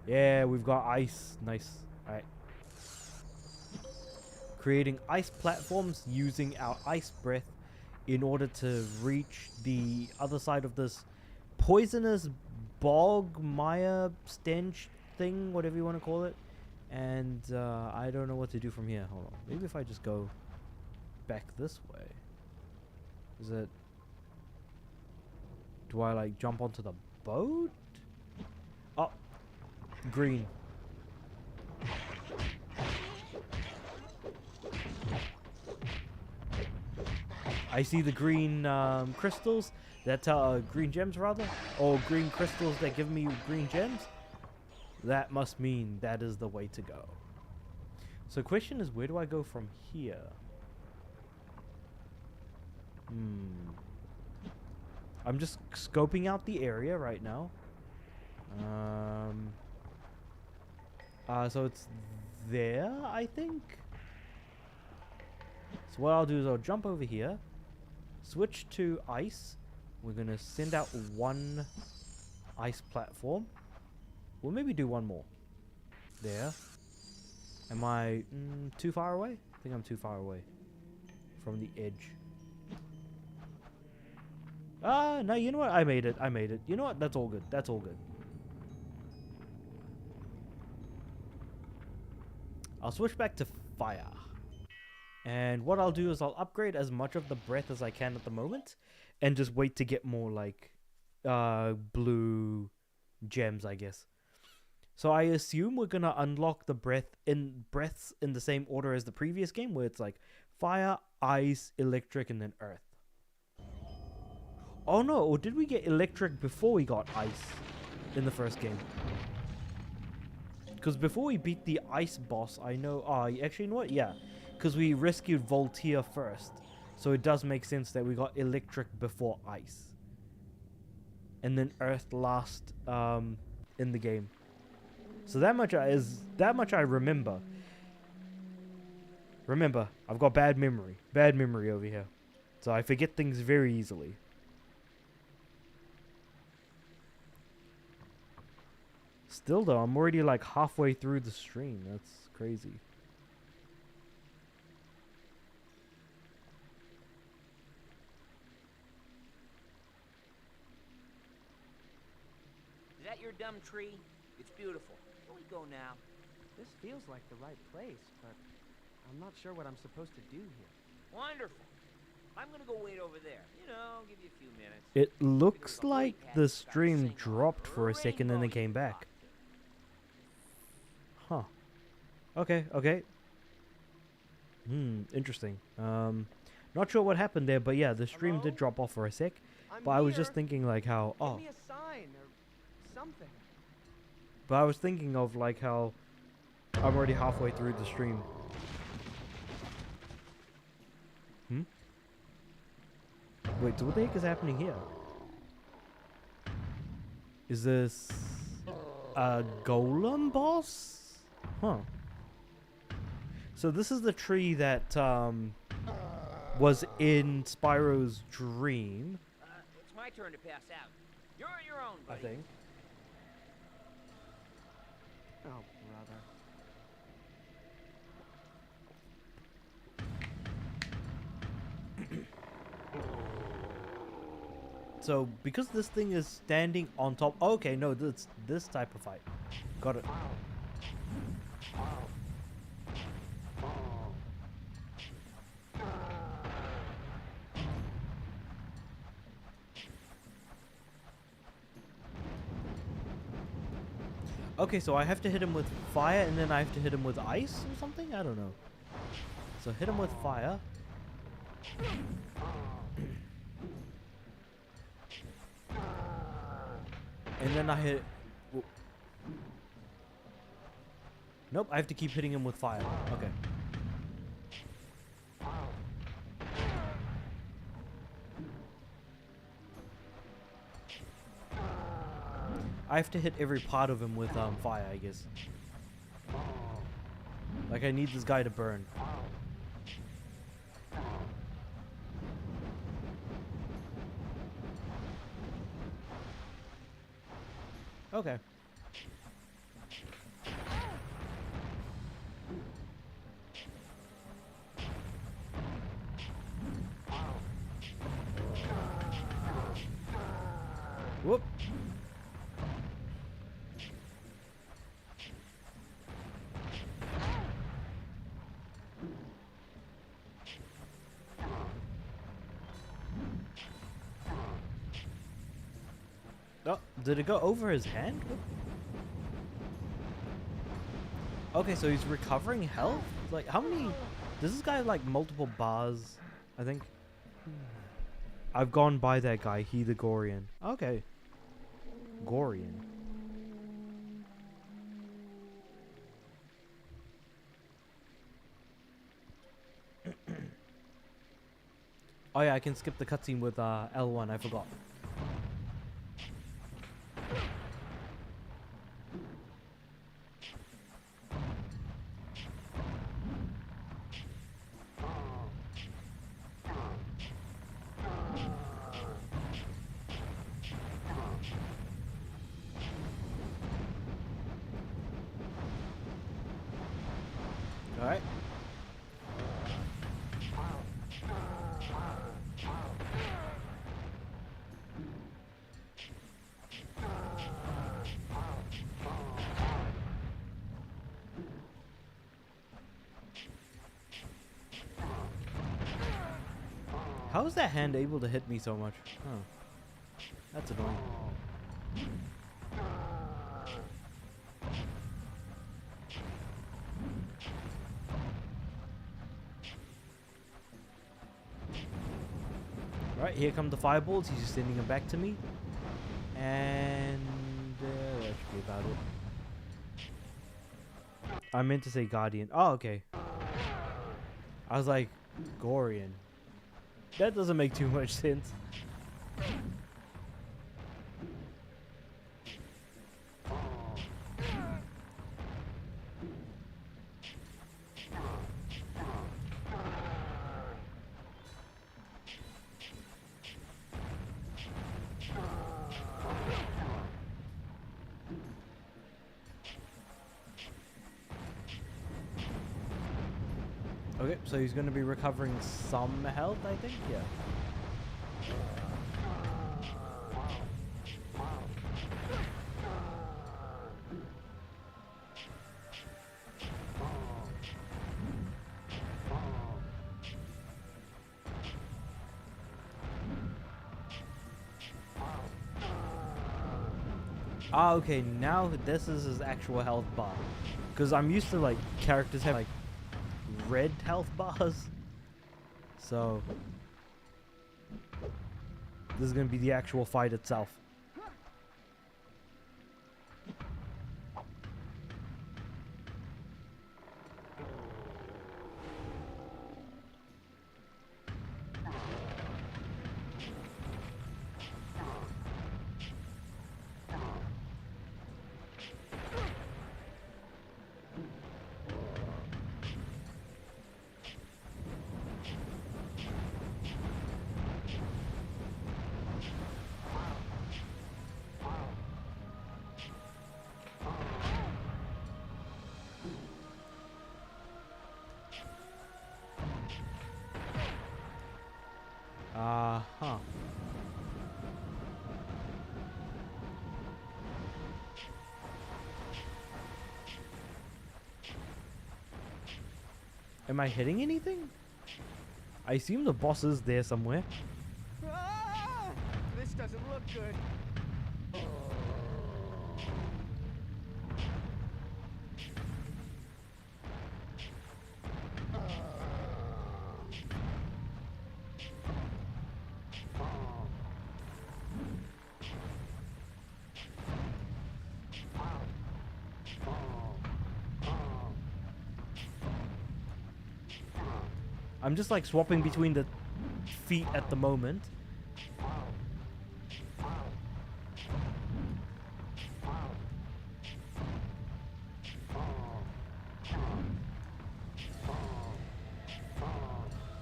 Yeah, we've got ice. Nice. Alright. Creating ice platforms using our ice breath in order to reach the other side of this poisonous bog, mire, stench thing, whatever you want to call it. And I don't know what to do from here. Hold on. Maybe if I just go back this way. Is it... Do I like jump onto the boat? Oh. Green. I see the green crystals that green gems rather, or green crystals that give me green gems. That must mean that is the way to go. So question is, where do I go from here? I'm just scoping out the area right now. So it's there, I think. So what I'll do is I'll jump over here, switch to ice. We're gonna send out one ice platform. We'll maybe do one more. There. Am I too far away? I think I'm too far away from the edge. No, you know what? I made it. I made it. You know what? That's all good. That's all good. I'll switch back to fire. And what I'll do is I'll upgrade as much of the breath as I can at the moment. And just wait to get more, like, blue gems, I guess. So I assume we're gonna unlock the breaths in the same order as the previous game, where it's like fire, ice, electric, and then earth. Oh no, or did we get electric before we got ice in the first game? Because before we beat the ice boss, I know... actually, you know what? Yeah, because we rescued Voltaire first. So it does make sense that we got electric before ice. And then earth last in the game. So that much I remember. Remember, I've got bad memory. Bad memory over here. So I forget things very easily. Still though, I'm already like halfway through the stream. That's crazy. Is that your dumb tree? It's beautiful. Can we go now? This feels like the right place, but I'm not sure what I'm supposed to do here. Wonderful. I'm gonna go wait over there. You know, give you a few minutes. It looks like the stream dropped for a second and then came back. Huh. Okay, okay. Interesting. Not sure what happened there, but yeah, the stream did drop off for a sec. But I was just thinking like how... Give me a sign or something. But I was thinking of like how I'm already halfway through the stream. Wait, so what the heck is happening here? Is this a golem boss? Huh. So this is the tree that was in Spyro's dream. It's my turn to pass out. You're on your own, buddy. I think. Oh, brother. So because this thing is standing on top... Okay, no, this type of fight. Got it. Okay, so I have to hit him with fire and then I have to hit him with ice or something? I don't know. So hit him with fire. And then I hit... Whoa. Nope, I have to keep hitting him with fire. Okay. I have to hit every part of him with fire, I guess. Like I need this guy to burn. Okay. Whoop. Oh, did it go over his hand? Okay, so he's recovering health? Like, how many... Does this guy have, like, multiple bars, I think? I've gone by that guy, he the Gorian. Okay. Gorian. Oh yeah, I can skip the cutscene with L1, I forgot. Alright. How is that hand able to hit me so much? Oh. That's annoying. Alright, here come the fireballs. He's just sending them back to me. And that should be about it. I meant to say Guardian. Oh, okay. I was like, Gorian. That doesn't make too much sense. Okay, so he's going to be recovering some health, I think? Yeah. Ah, okay, now this is his actual health bar. Because I'm used to, like, characters have, like, red health bars. So this is going to be the actual fight itself. Huh. Am I hitting anything? I assume the boss is there somewhere. Ah! This doesn't look good. I'm just like swapping between the feet at the moment.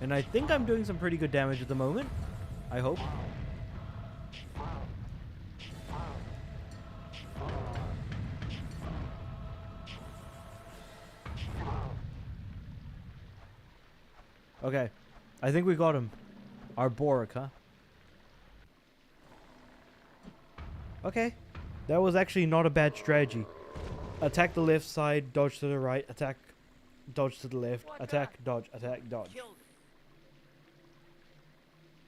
And I think I'm doing some pretty good damage at the moment. I hope. Okay. I think we got him. Our Borik, huh? Okay. That was actually not a bad strategy. Attack the left side, dodge to the right, attack, dodge to the left, attack, dodge, attack, dodge. Killed it.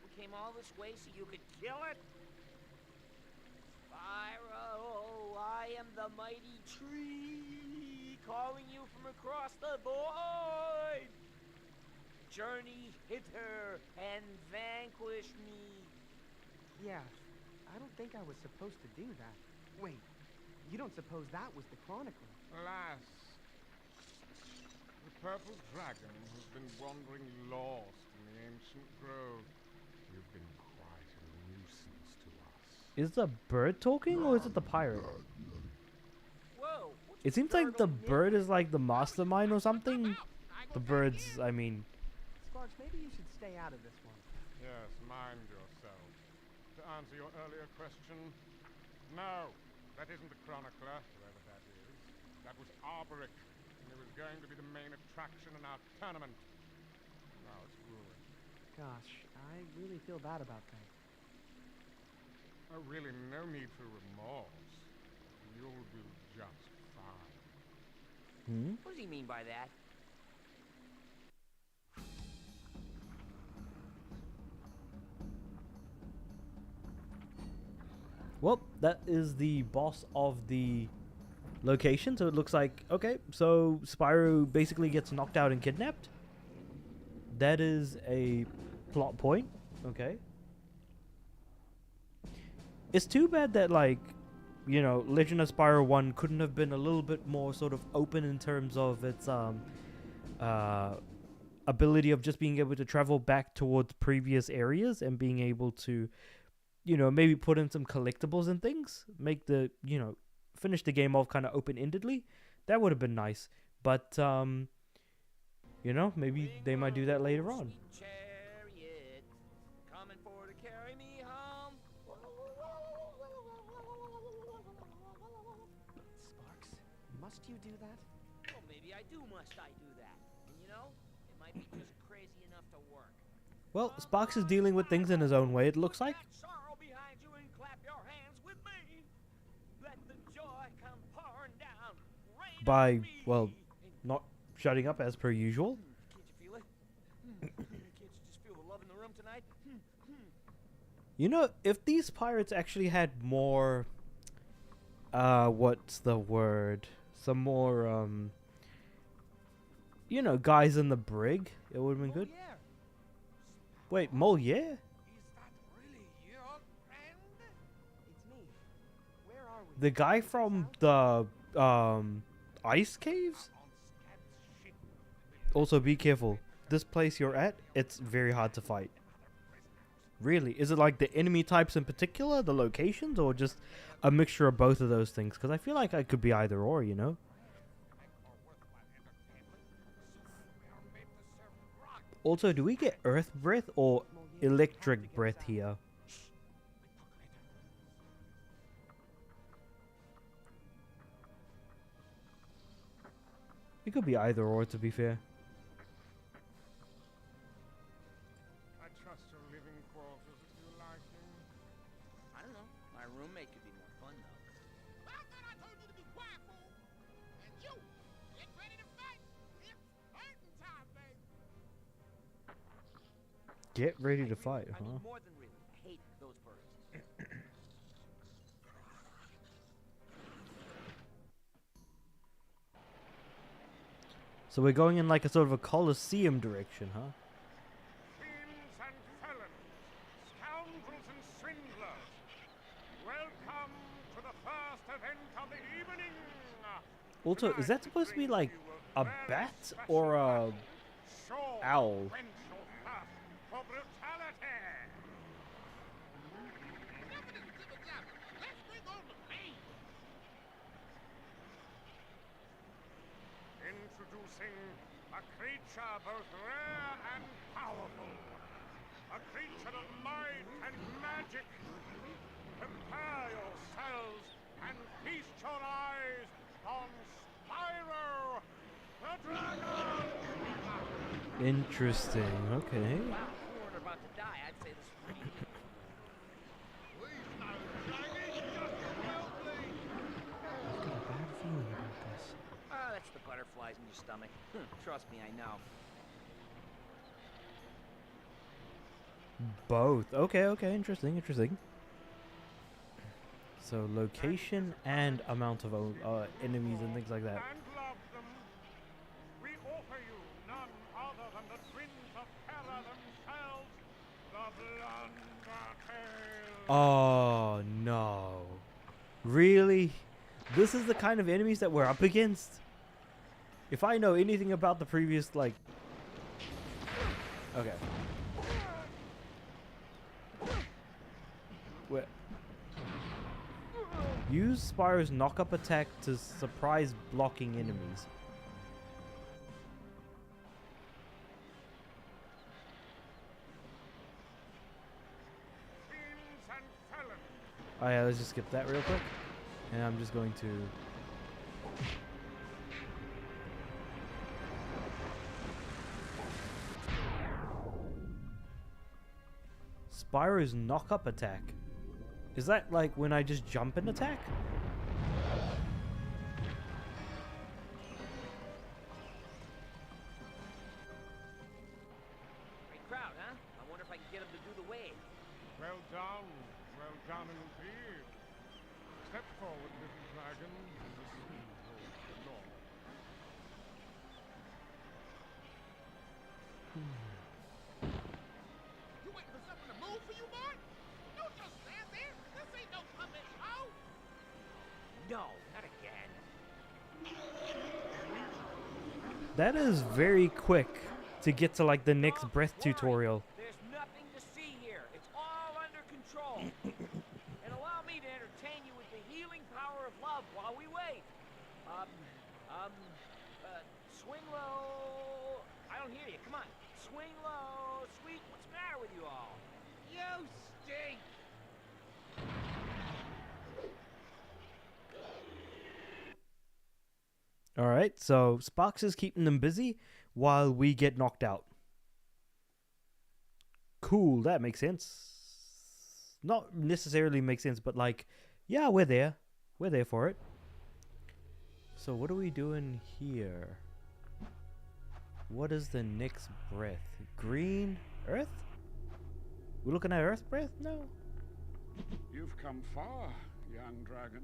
We came all this way so you could kill it? Spyro, I am the mighty tree, calling you from across the void. Journey hither and vanquish me. Yeah, I don't think I was supposed to do that. Wait, you don't suppose that was the Chronicler? Alas, the purple dragon has been wandering lost in the ancient grove. You've been quite a nuisance to us. Is the bird talking or is it the pirate? Whoa. It seems like the bird is like the mastermind or something. The birds, I mean. Sparks, maybe you should stay out of this one. Yes, mind yourself. To answer your earlier question, no, that isn't the Chronicler, whoever that is. That was Arboric, and it was going to be the main attraction in our tournament. Now it's ruined. Gosh, I really feel bad about that. Oh, really, no need for remorse. You'll do just fine. Hmm? What does he mean by that? Well, that is the boss of the location. So it looks like, okay, so Spyro basically gets knocked out and kidnapped. That is a plot point. Okay. It's too bad that, like, you know, Legend of Spyro 1 couldn't have been a little bit more sort of open in terms of its ability of just being able to travel back towards previous areas and being able to, you know, maybe put in some collectibles and things, make the, you know, finish the game off kind of open-endedly. That would have been nice. But, you know, maybe they might do that later on. Sweet chariot, coming for to carry me home. Sparks, must you do that? Well, maybe I do. Must I do that? And you know, it might be just crazy enough to work. Well, Sparks is dealing with things in his own way, it looks like. Sorrow behind you and clap your hands with me. Let the joy come pouring down. Rain By, on me. well, not shutting up as per usual. Can't you feel it? Can't you just feel the love in the room tonight? You know, if these pirates actually had more, what's the word? Some more, you know, guys in the brig, it would have been good. Yeah. Wait, Moliere? Is that really your friend? It's me. Where are we? The guy from the, ice caves? On Scab's ship. Also, be careful. This place you're at, it's very hard to fight. Really? Is it like the enemy types in particular, the locations, or just a mixture of both of those things? Because I feel like I could be either or, you know? Also, do we get earth breath or electric breath here? It could be either or, to be fair. I trust your living quarters are to your liking. I don't know. My roommate could be more fun though. I thought I told you to be quiet, fool. And you, get ready to fight. It's fighting time, baby. Get ready to fight, I huh? mean, more than really. I hate those birds. So we're going in like a sort of a Colosseum direction, huh? Fiends and felons, scoundrels and swindlers, welcome to the first event of the evening. Also, is that supposed to be like a bat or a owl? Quench your thirst for brutality. Enough of this jibber-jabber. Let's bring on the pain. Introducing A creature both rare and powerful. A creature of might and magic. Prepare yourselves and feast your eyes on Spyro, the dragon! Interesting. Okay. Wow, if we weren't about to die, I'd say this is pretty easy. Please, no, Shaggy, just help me. I've got a bad feeling about this. Ah, that's the butterflies in your stomach. Trust me, I know. Both. Okay, okay. Interesting, interesting. So location and amount of enemies and things like that. And love them. We offer you none other than the twins of terror themselves, the Blundertails. Oh no. Really? This is the kind of enemies that we're up against? If I know anything about the previous, like... Okay. Where? Use Spyro's knock-up attack to surprise blocking enemies. Fiends and felons. Oh yeah, let's just skip that real quick. And I'm just going to... Spyro's knock-up attack. Is that like when I just jump and attack? Great crowd, huh? I wonder if I can get them to do the wave. Well done indeed. Step forward, little dragon. The scene holds the law. You waiting for something to move for you, boy? Don't just stand there. This ain't no puppet show. No, not again. That is very quick to get to like the next Don't breath worry. tutorial. There's nothing to see here. It's all under control. And allow me to entertain you with the healing power of love while we wait. Swing low. I don't hear you. Come on. Swing low. Sweet, what's the matter with you all? You stink. Alright, so Sparks is keeping them busy while we get knocked out. Cool, that makes sense. Not necessarily makes sense, but like, yeah, we're there. We're there for it. So what are we doing here? What is the next breath? Green? Earth? We're looking at Earth breath? No. You've come far, young dragon.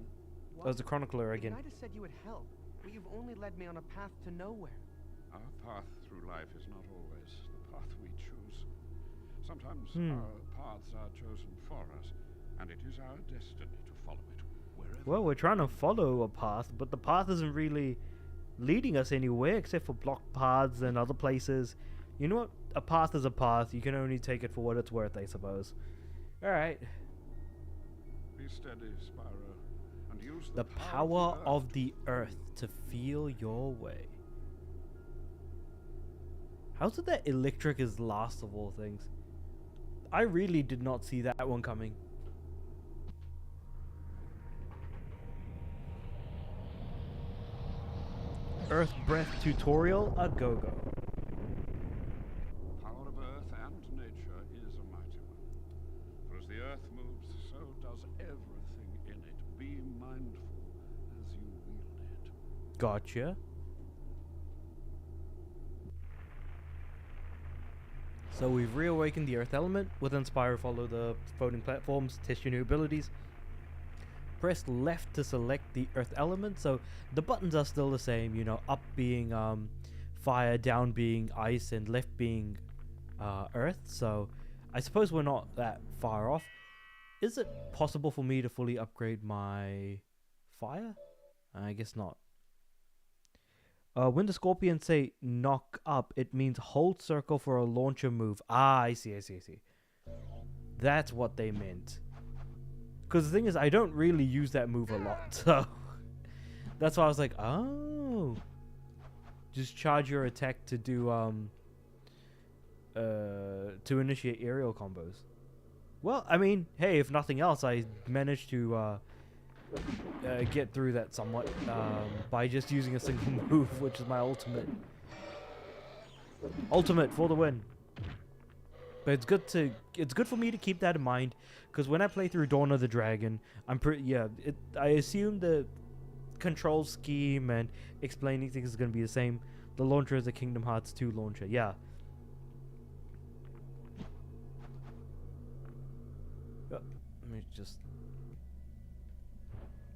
That was the Chronicler again. You might have said you would help, but you've only led me on a path to nowhere. Our path through life is not always the path we choose. Sometimes our paths are chosen for us, and it is our destiny to follow it wherever. Well, we're trying to follow a path, but the path isn't really leading us anywhere except for blocked paths and other places. You know what? A path is a path. You can only take it for what it's worth, I suppose. Alright. Be steady, Spyro, and use The power of the earth to feel your way. How's it that electric is last of all things? I really did not see that one coming. Earth breath tutorial, a go-go. Power of earth and nature is a mighty one. For as the earth moves, so does everything in it. Be mindful as you wield it. Gotcha. So we've reawakened the earth element. Within Spyro, follow the floating platforms, test your new abilities. Press left to select the earth element. So the buttons are still the same, you know, up being fire, down being ice, and left being earth. So I suppose we're not that far off. Is it possible for me to fully upgrade my fire? I guess not. When the scorpions say knock up, it means hold circle for a launcher move. Ah, I see. That's what they meant. Because the thing is, I don't really use that move a lot, so that's why I was like, oh. just charge your attack to do to initiate aerial combos. Well, I mean, hey, if nothing else, I managed to get through that somewhat by just using a single move, which is my ultimate. Ultimate for the win. But it's good for me to keep that in mind, because when I play through Dawn of the Dragon, I assume the control scheme and explaining things is going to be the same. The launcher is a Kingdom Hearts 2 launcher, yeah. Let me just...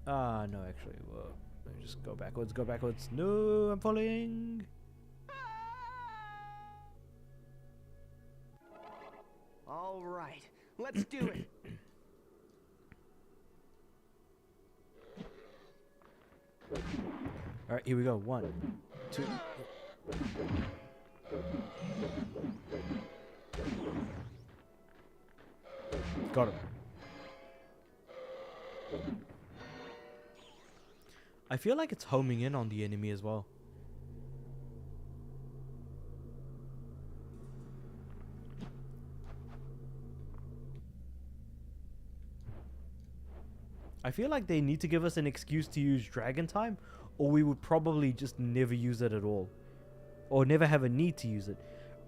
no, actually, well, let me just go backwards. No, I'm falling! All right, let's do it. All right, here we go. 1, 2. Got him. I feel like it's homing in on the enemy as well. I feel like they need to give us an excuse to use Dragon Time, or we would probably just never use it at all. Or never have a need to use it.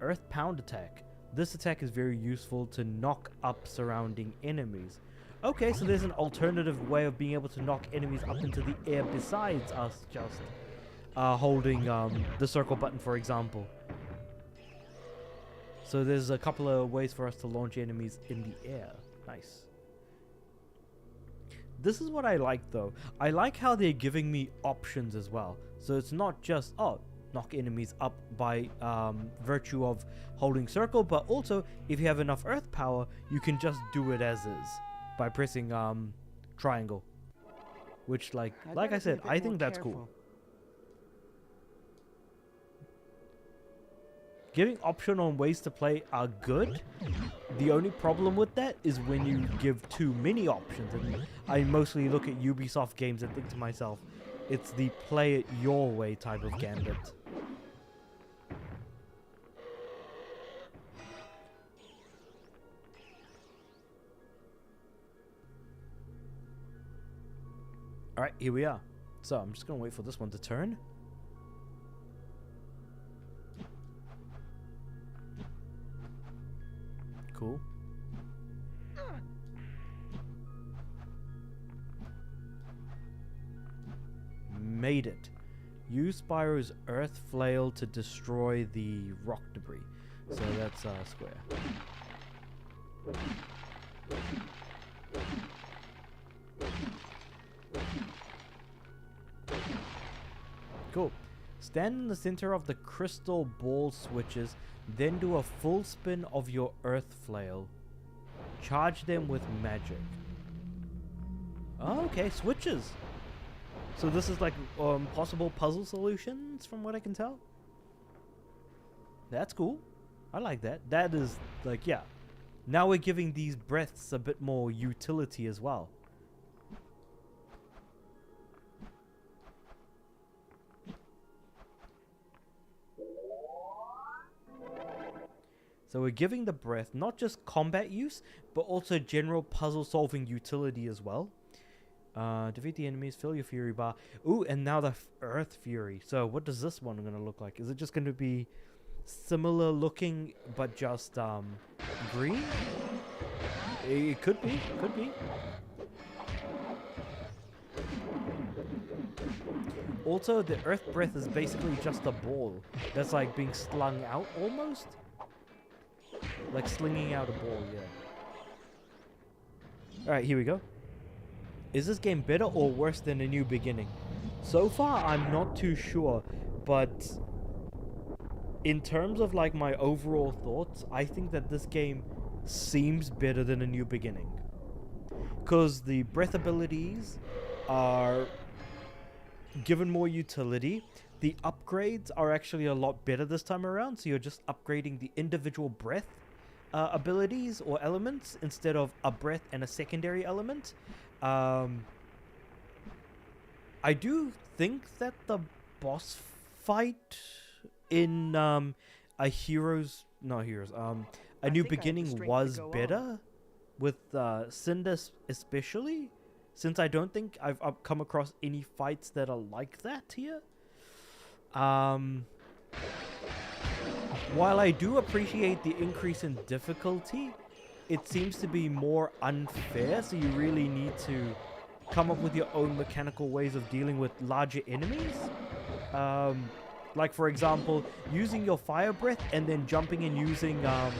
Earth Pound Attack. This attack is very useful to knock up surrounding enemies. Okay, so there's an alternative way of being able to knock enemies up into the air besides us just holding the circle button, for example. So there's a couple of ways for us to launch enemies in the air. Nice. This is what I like though. I like how they're giving me options as well. So it's not just, oh, knock enemies up by virtue of holding circle, but also if you have enough earth power, you can just do it as is by pressing triangle. Which like I said, I think that's cool. Giving option on ways to play are good. The only problem with that is when you give too many options. And I mostly look at Ubisoft games and think to myself, it's the play it your way type of gambit. Alright, here we are. So I'm just going to wait for this one to turn. Cool. Made it. Use Spyro's earth flail to destroy the rock debris. So that's square. Cool. Stand in the center of the crystal ball switches, then do a full spin of your earth flail. Charge them with magic. Oh, okay, switches. So this is like possible puzzle solutions from what I can tell. That's cool. I like that. That is like, yeah. Now we're giving these breaths a bit more utility as well. So we're giving the breath not just combat use, but also general puzzle solving utility as well. Defeat the enemies, fill your fury bar. Ooh, and now the earth fury. So what does this one gonna look like? Is it just gonna be similar looking, but just green? It could be, could be. Also, the earth breath is basically just a ball that's like being slung out almost. Like slinging out a ball, yeah. Alright, here we go. Is this game better or worse than A New Beginning? So far, I'm not too sure, but in terms of like my overall thoughts, I think that this game seems better than A New Beginning. Because the breath abilities are given more utility. The upgrades are actually a lot better this time around, so you're just upgrading the individual breath abilities or elements instead of a breath and a secondary element. I do think that the boss fight in a heroes, not heroes, a I new think I have the beginning strength to was go on. better with Cinder especially, since I don't think I've come across any fights that are like that here. While I do appreciate the increase in difficulty, it seems to be more unfair, so you really need to come up with your own mechanical ways of dealing with larger enemies. Like, for example, using your fire breath and then jumping and using a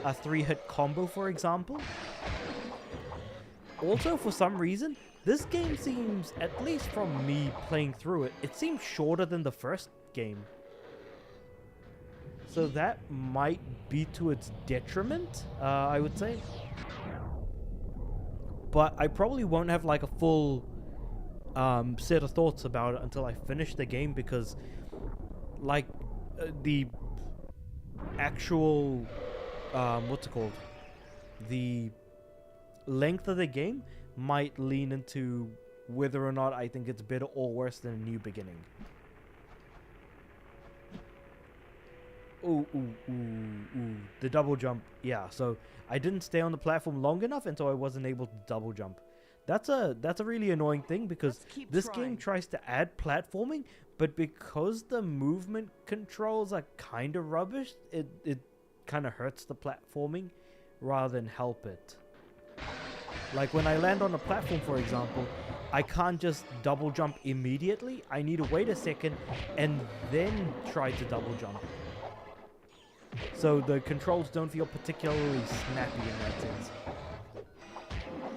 3-hit combo, for example. Also, for some reason, this game seems, at least from me playing through it, it seems shorter than the first game. So that might be to its detriment, I would say. But I probably won't have like a full set of thoughts about it until I finish the game, because like the actual what's it called, the length of the game might lean into whether or not I think it's better or worse than a new beginning. Ooh, the double jump. Yeah, so I didn't stay on the platform long enough, and so I wasn't able to double jump. That's a really annoying thing, because Let's keep this trying. game tries to add platforming, but because the movement controls are kind of rubbish, it kind of hurts the platforming rather than help it. Like when I land on a platform, for example, I can't just double jump immediately. I need to wait a second and then try to double jump. So the controls don't feel particularly snappy in that sense.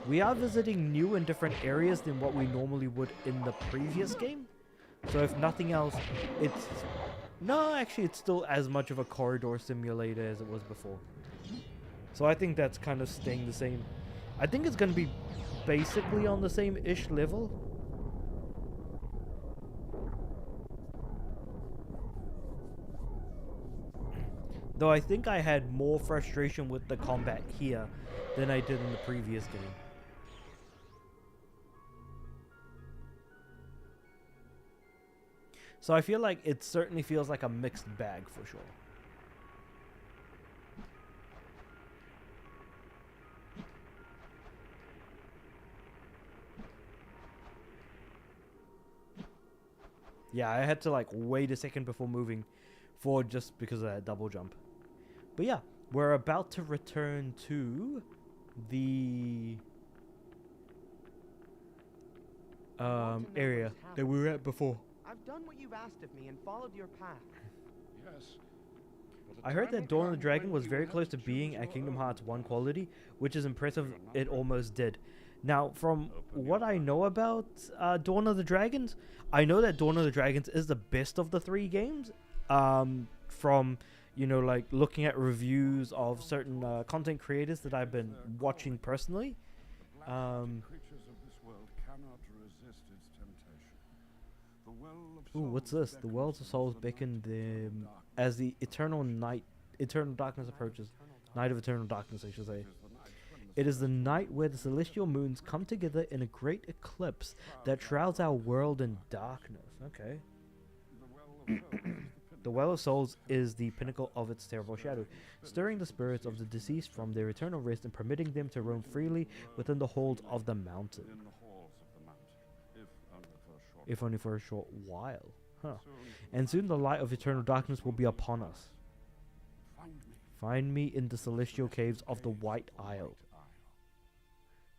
We are visiting new and different areas than what we normally would in the previous game. So if nothing else, it's... No, actually it's still as much of a corridor simulator as it was before. So I think that's kind of staying the same. I think it's going to be basically on the same-ish level. Though I think I had more frustration with the combat here than I did in the previous game. So I feel like it certainly feels like a mixed bag for sure. Yeah, I had to like wait a second before moving forward just because of that double jump. But yeah, we're about to return to the area that we were at before. I've done what you've asked of me and followed your path. Yes. I heard that Dawn of the Dragon was very close to being at Kingdom Hearts 1 quality, which is impressive. It almost did. Now, from what I know about Dawn of the Dragons, I know that Dawn of the Dragons is the best of the 3 games. From, you know, like looking at reviews of certain content creators that I've been watching personally. Creatures of this world cannot resist its temptation. The well of Ooh, what's souls this? The Wells of Souls beckon them as the eternal darkness approaches. Night of eternal darkness, I should say. It is the night where the celestial moons come together in a great eclipse that shrouds our world in darkness. Okay. The Well of Souls is the pinnacle of its terrible shadow, stirring the spirits of the deceased from their eternal rest and permitting them to roam freely within the halls of the mountain. in the halls of the mountain, If only for a short while. Huh. And soon the light of eternal darkness will be upon us. Find me in the celestial caves of the White Isle.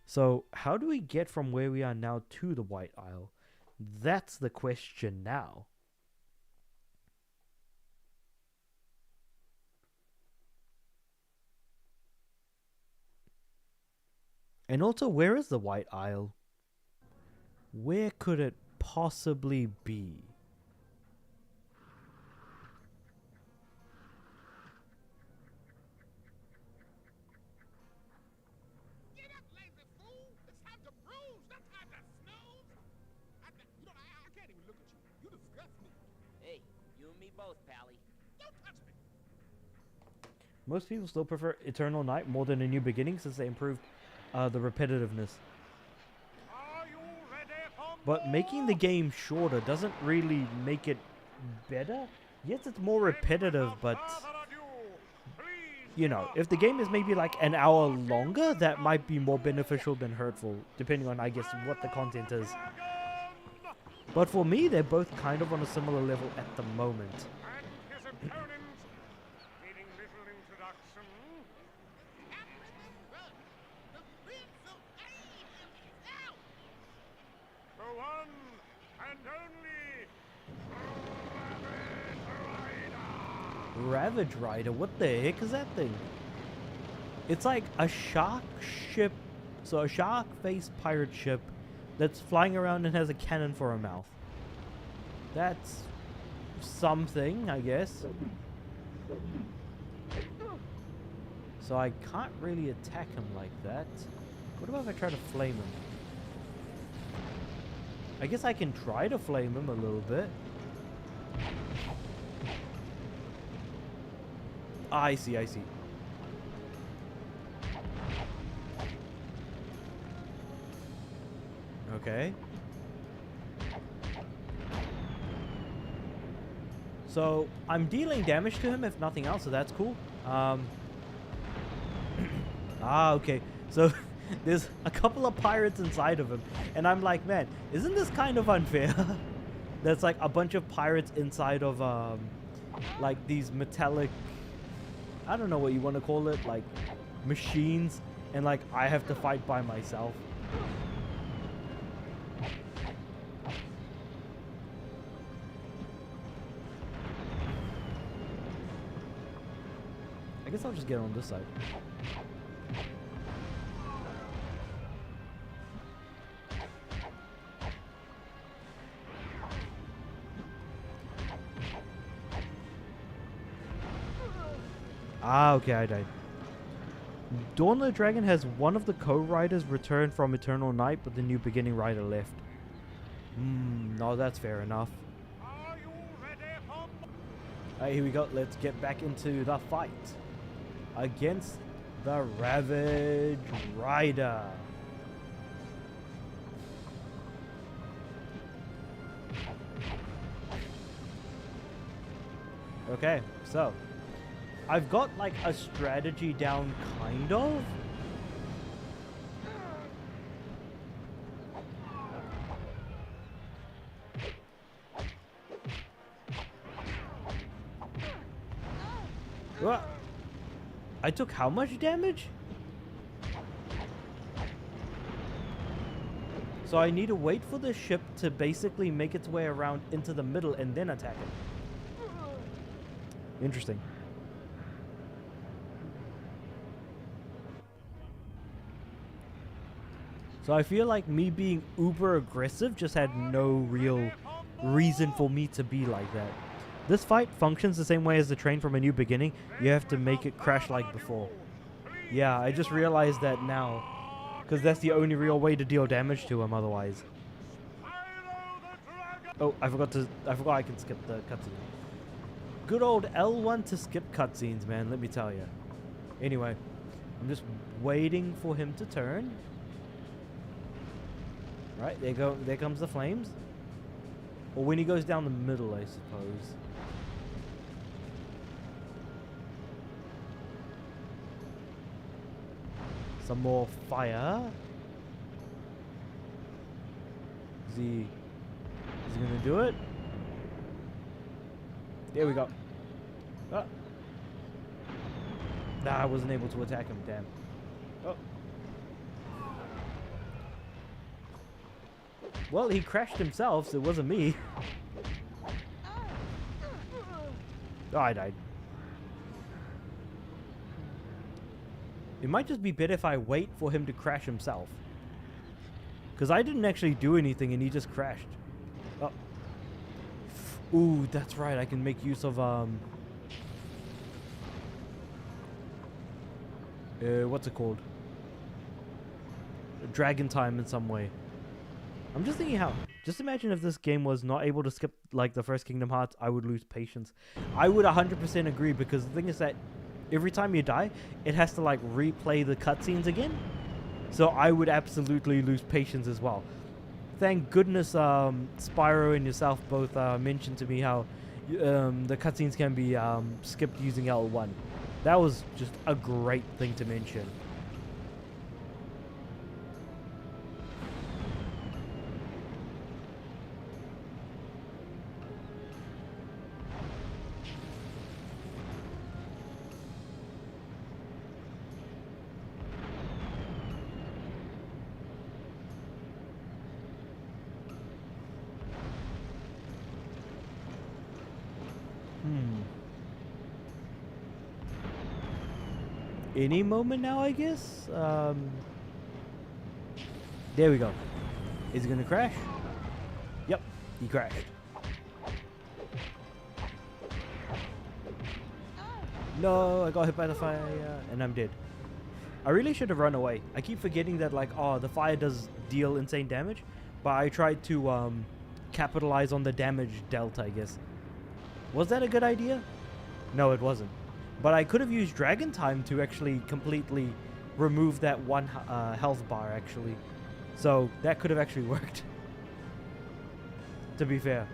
So, how do we get from where we are now to the White Isle? That's the question now. And also, where is the White Isle? Where could it possibly be? Get up, lazy fool! It's time to bruise, not time to snooze! I can't even look at you. You disgust me. Hey, you and me both, Pally. Don't touch me! Most people still prefer Eternal Night more than A New Beginning since they improved the repetitiveness. Are you ready for But making the game shorter doesn't really make it better. Yes, it's more repetitive, but you know, if the game is maybe like an hour longer, that might be more beneficial than hurtful, depending on, I guess, what the content is. But for me, they're both kind of on a similar level at the moment. And his opponent, needing little introduction, The Prince of Ages is out! the one and only Ravage Rider, what the heck is that thing? It's like a shark ship, so a shark face pirate ship that's flying around and has a cannon for a mouth. That's something, I guess. So I can't really attack him like that. What about if I try to flame him? I guess I can try to flame him a little bit. Ah, I see, I see. Okay. So, I'm dealing damage to him if nothing else, so that's cool. Okay. So, there's a couple of pirates inside of him, and I'm like, man, isn't this kind of unfair? There's like a bunch of pirates inside of, like these metallic, I don't know what you want to call it, like machines, and like I have to fight by myself. I guess I'll just get on this side. Ah, okay, I died. Dawn the Dragon has one of the co-riders returned from Eternal Night, but the new beginning rider left. No, that's fair enough. Are you ready for Alright, here we go. Let's get back into the fight against the Ravage Rider. Okay, so I've got like a strategy down, kind of. What? I took how much damage? So I need to wait for the ship to basically make its way around into the middle and then attack it. Interesting. So I feel like me being uber aggressive just had no real reason for me to be like that. This fight functions the same way as the train from A New Beginning. You have to make it crash like before. Yeah, I just realized that now. Because that's the only real way to deal damage to him otherwise. Oh, I forgot I can skip the cutscene. Good old L1 to skip cutscenes, man, let me tell you. Anyway, I'm just waiting for him to turn. Right, there comes the flames. Or when he goes down the middle, I suppose. Some more fire. Is he gonna do it? There we go. Ah. Nah, I wasn't able to attack him, damn. Oh. Well, he crashed himself, so it wasn't me. Oh, I died. It might just be better if I wait for him to crash himself. Because I didn't actually do anything and he just crashed. Oh. Ooh, that's right. I can make use of, what's it called? Dragon time in some way. I'm just thinking how. Just imagine if this game was not able to skip like the first Kingdom Hearts, I would lose patience. I would 100% agree, because the thing is that every time you die, it has to like replay the cutscenes again. So I would absolutely lose patience as well. Thank goodness Spyro and yourself both mentioned to me how the cutscenes can be skipped using L1. That was just a great thing to mention. Any moment now, I guess. There we go. Is it gonna crash? Yep, he crashed. No, I got hit by the fire and I'm dead. I really should have run away. I keep forgetting that, like, oh, the fire does deal insane damage, but I tried to capitalize on the damage dealt, I guess. Was that a good idea? No, it wasn't. But I could have used Dragon Time to actually completely remove that one health bar, actually. So that could have actually worked. To be fair.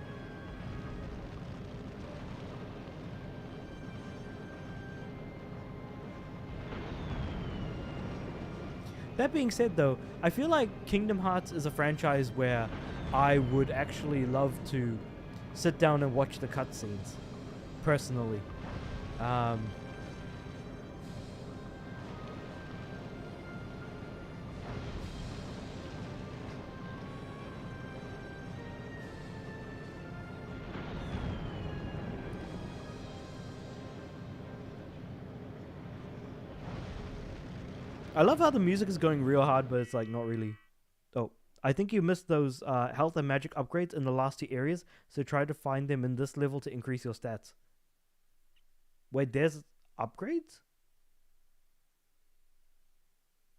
That being said, though, I feel like Kingdom Hearts is a franchise where I would actually love to sit down and watch the cutscenes, personally. I love how the music is going real hard, but it's like not really. Oh, I think you missed those health and magic upgrades in the last 2 areas, so try to find them in this level to increase your stats. Wait, there's upgrades?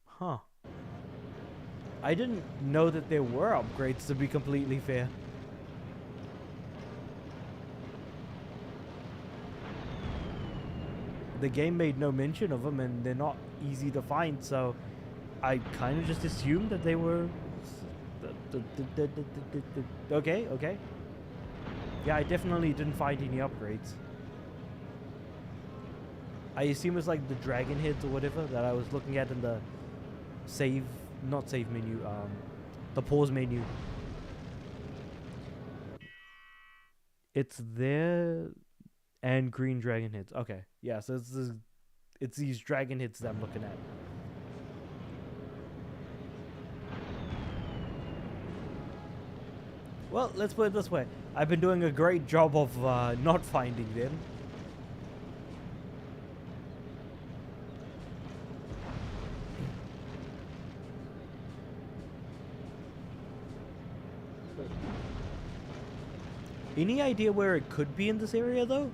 Huh. I didn't know that there were upgrades, to be completely fair. The game made no mention of them, and they're not easy to find, so I kind of just assumed that they were... Okay, okay. Yeah, I definitely didn't find any upgrades. I assume it's like the dragon heads or whatever that I was looking at in the save... Not save menu, the pause menu. It's there... And green dragon heads. Okay, yeah, so it's these dragon heads that I'm looking at. Well, let's put it this way. I've been doing a great job of not finding them. Any idea where it could be in this area, though?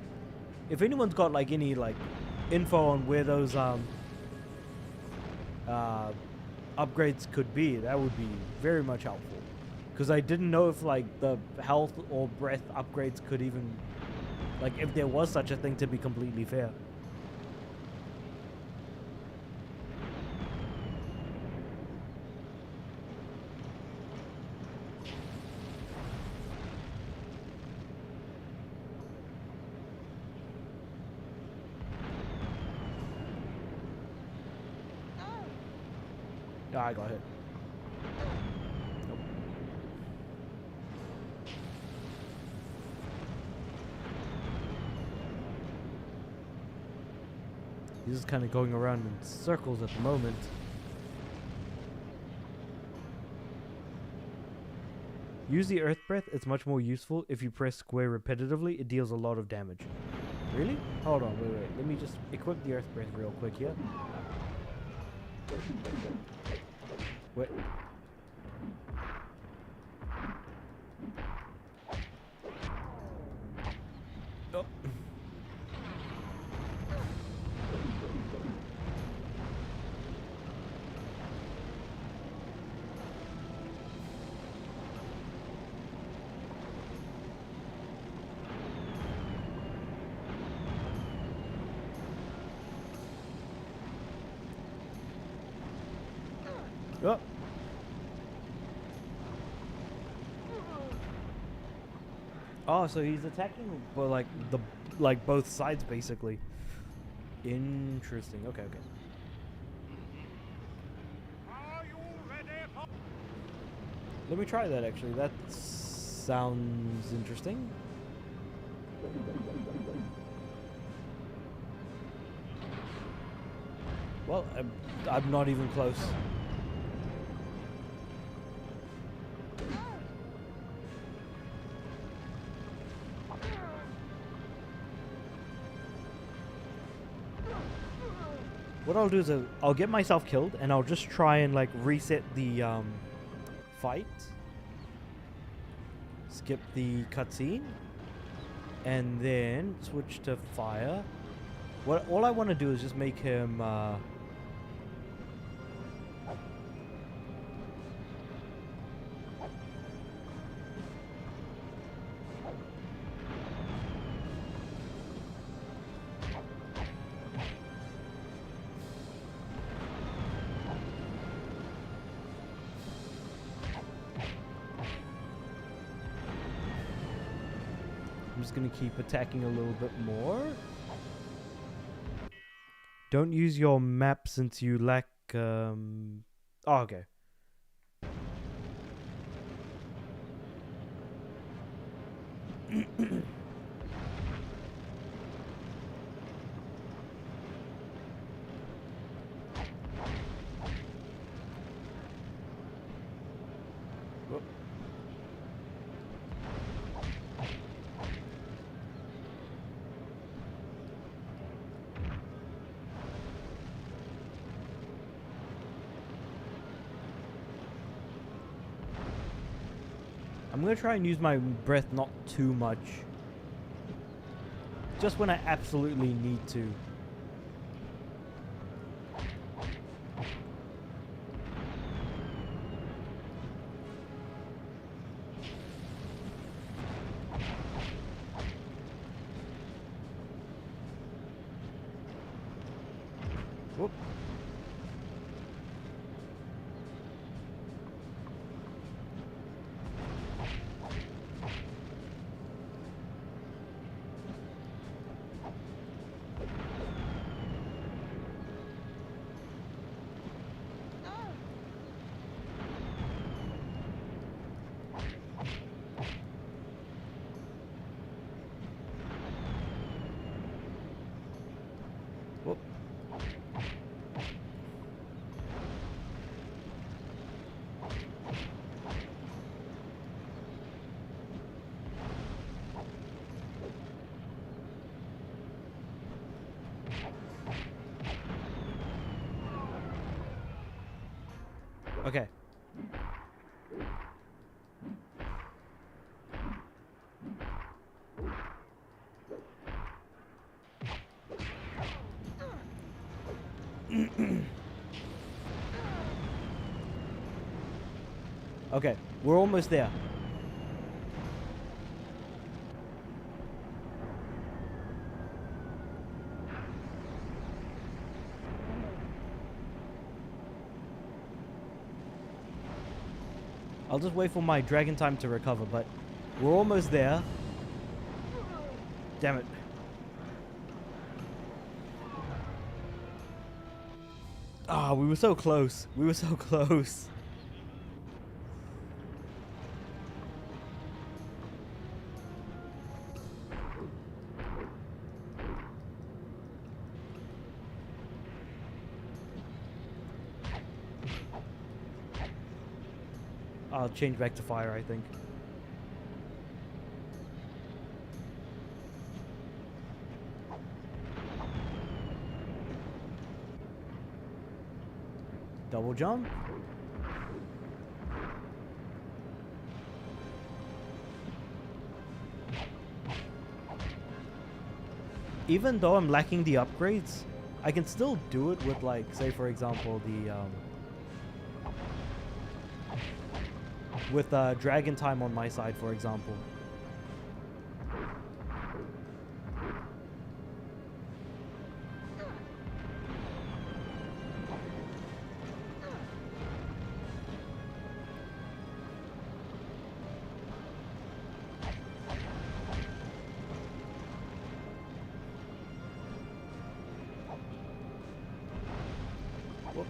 If anyone's got like any like info on where those upgrades could be, that would be very much helpful. Because I didn't know if like the health or breath upgrades could even, like, if there was such a thing, to be completely fair. I got hit. Nope. He's just kind of going around in circles at the moment. Use the earth breath. It's much more useful. If you press square repetitively, it deals a lot of damage. Really? Hold on, wait. Let me just equip the earth breath real quick here. Wait. Oh. Oh. Oh, so he's attacking, but like both sides basically. Interesting. Okay, okay. Are you ready for... Let me try that actually. That sounds interesting. Well, I'm not even close. What I'll do is I'll get myself killed and I'll just try and like reset the fight. Skip the cutscene. And then switch to fire. All I want to do is just make him I'm just gonna keep attacking a little bit more. Don't use your map since you lack oh, okay. Whoop. I'm gonna try and use my breath not too much. Just when I absolutely need to. Whoop. Whoop. Okay. Okay, we're almost there. I'll just wait for my dragon time to recover, but we're almost there. Damn it. Ah, we were so close. We were so close. I'll change back to fire, I think. Double jump. Even though I'm lacking the upgrades, I can still do it with, like, say for example, the with dragon time on my side, for example. Whoop.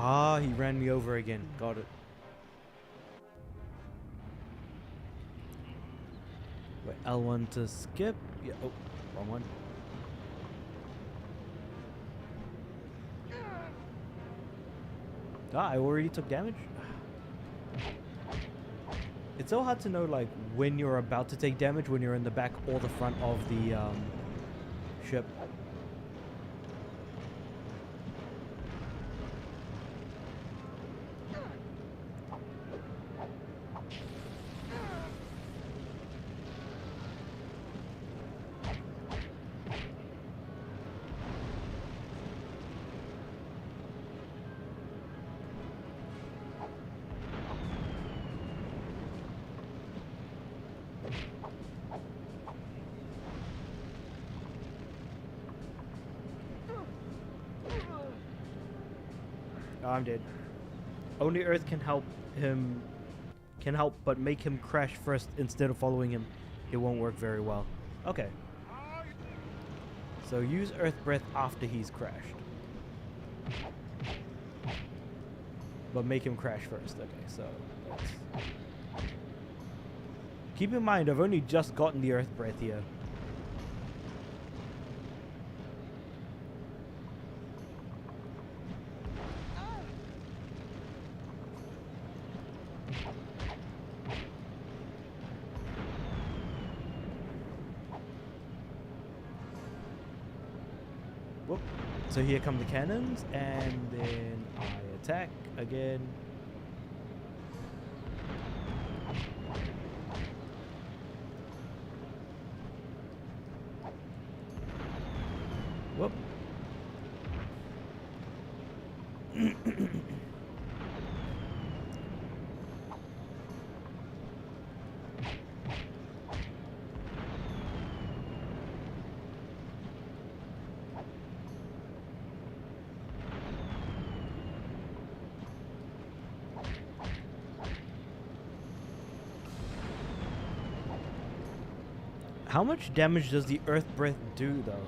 Ah, he ran me over again. Got it. Wait, L1 to skip. Yeah. Oh, wrong one. Ah, I already took damage. It's so hard to know like when you're about to take damage, when you're in the back or the front of the ship. Oh, I'm dead. Only Earth can help him. Can help, but make him crash first instead of following him. It won't work very well. Okay. So use Earth Breath after he's crashed. But make him crash first. Okay, so let's... Keep in mind, I've only just gotten the Earth Breath here. Whoop. So here come the cannons, and then I attack again. Whoop. How much damage does the Earth Breath do, though?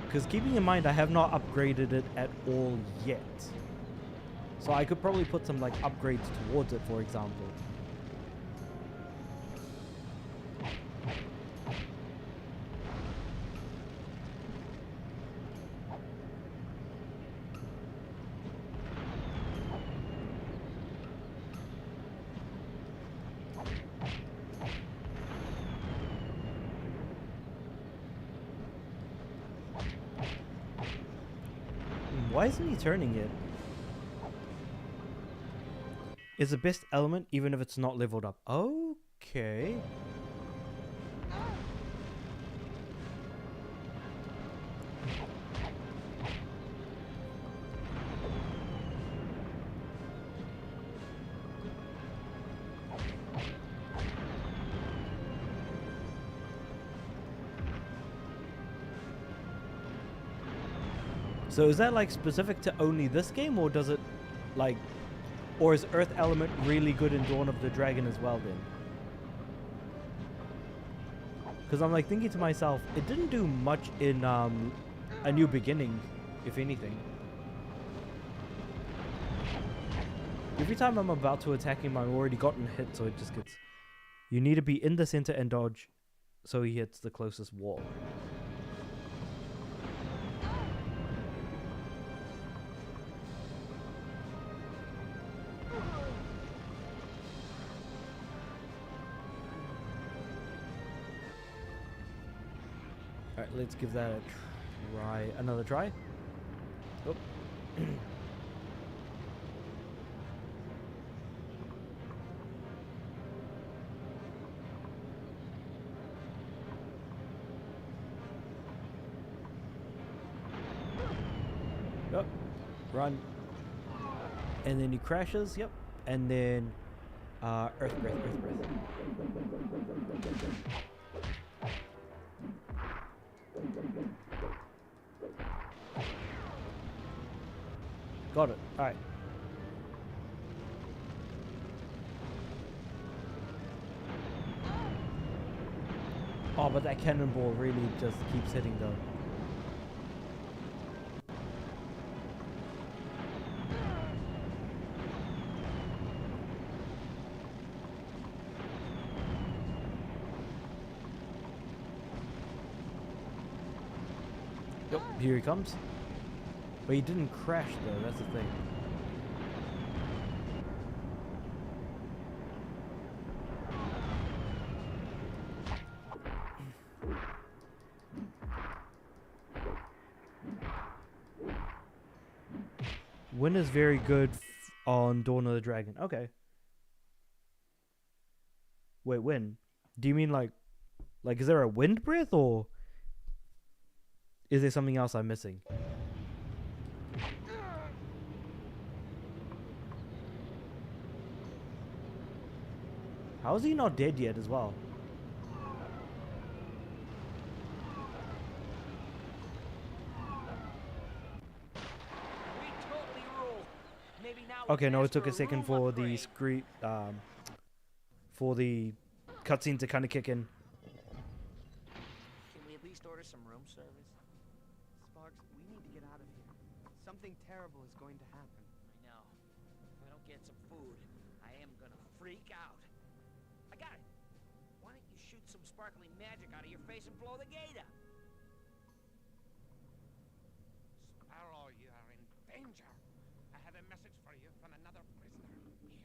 Because keeping in mind, I have not upgraded it at all yet. So I could probably put some, like, upgrades towards it, for example. Why isn't he turning it? Is the best element even if it's not leveled up? Okay. So is that like specific to only this game, or does it like, or is Earth Element really good in Dawn of the Dragon as well then? Because I'm like thinking to myself, it didn't do much in A New Beginning, if anything. Every time I'm about to attack him, I've already gotten hit, so it just gets... You need to be in the center and dodge, so he hits the closest wall. Alright, let's give that a try. Another try. Oh. Yep. Run. And then he crashes. Yep. And then Earth Breath, Earth Breath. Got it. All right. Oh, but that cannonball really just keeps hitting though. Yep, here he comes. But he didn't crash though, that's the thing. Wind is very good on Dawn of the Dragon. Okay. Wait, wind? Do you mean like is there a wind breath or is there something else I'm missing? How is he not dead yet as well? We totally rule. Maybe now Okay, no, it ask took for a second room for the upgrade. screen, for the cutscene to kind of kick in. Can we at least order some room service? Sparks, we need to get out of here. Something terrible is going to happen. I know. If I don't get some food, I am gonna freak out. I got it. Why don't you shoot some sparkling magic out of your face and blow the gate up? Spyro, you are in danger. I have a message for you from another prisoner. Here,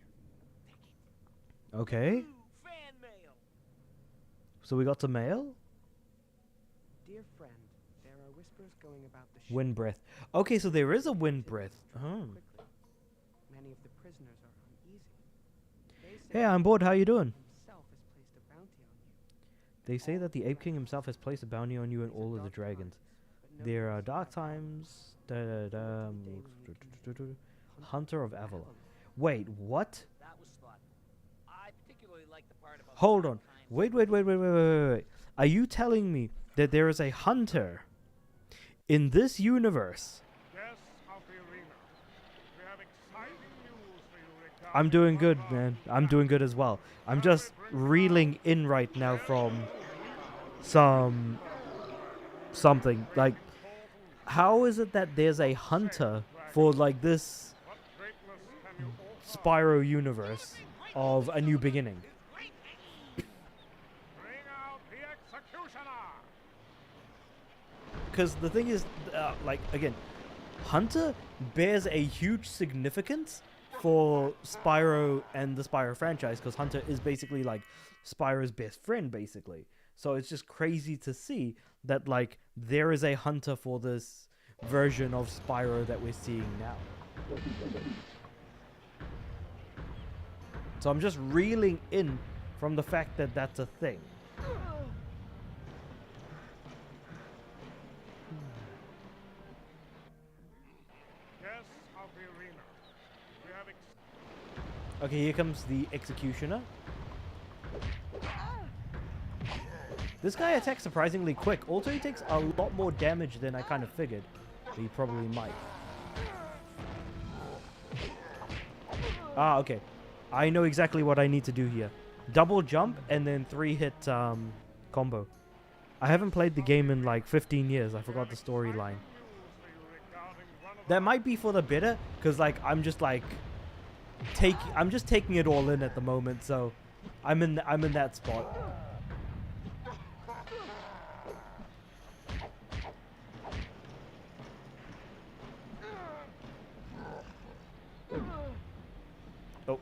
take it. Okay, Ooh, fan mail. so we got some mail. Dear friend, there are whispers going about the ship. Wind breath. Okay, so there is a wind breath. Oh. Quickly. Many of the prisoners are uneasy. They say Hey, I'm bored. How you doing? himself has placed a bounty on you. They say that the Ape King himself has placed a bounty on you and all of the dragons. But no There one are is dark satisfied. times. Da, da, da, Every day when you can Hunter of Avalon. Avalon. Wait, what? That was fun. I particularly like the part about Hold the on. dark times. Wait. Are you telling me that there is a hunter in this universe? Yes, Alfirina. We have exciting news for you regarding I'm doing good, our man. I'm doing good as well. I'm just reeling in right now from something. Like, how is it that there's a hunter for like this What greatness can you offer? Spyro universe of A New Beginning? Bring out the executioner! Because the thing is, like, again, Hunter bears a huge significance for Spyro and the Spyro franchise, because Hunter is basically like Spyro's best friend, basically. So it's just crazy to see that, like, there is a Hunter for this version of Spyro that we're seeing now. So I'm just reeling in from the fact that that's a thing. Yes, Alfirina. We have Okay, here comes the Executioner. This guy attacks surprisingly quick. Also, he takes a lot more damage than I kind of figured he probably might. Ah, okay. I know exactly what I need to do here. Double jump and then 3-hit combo. I haven't played the game in like 15 years. I forgot the storyline. That might be for the better, because like I'm just taking it all in at the moment, so I'm in that spot. Oh.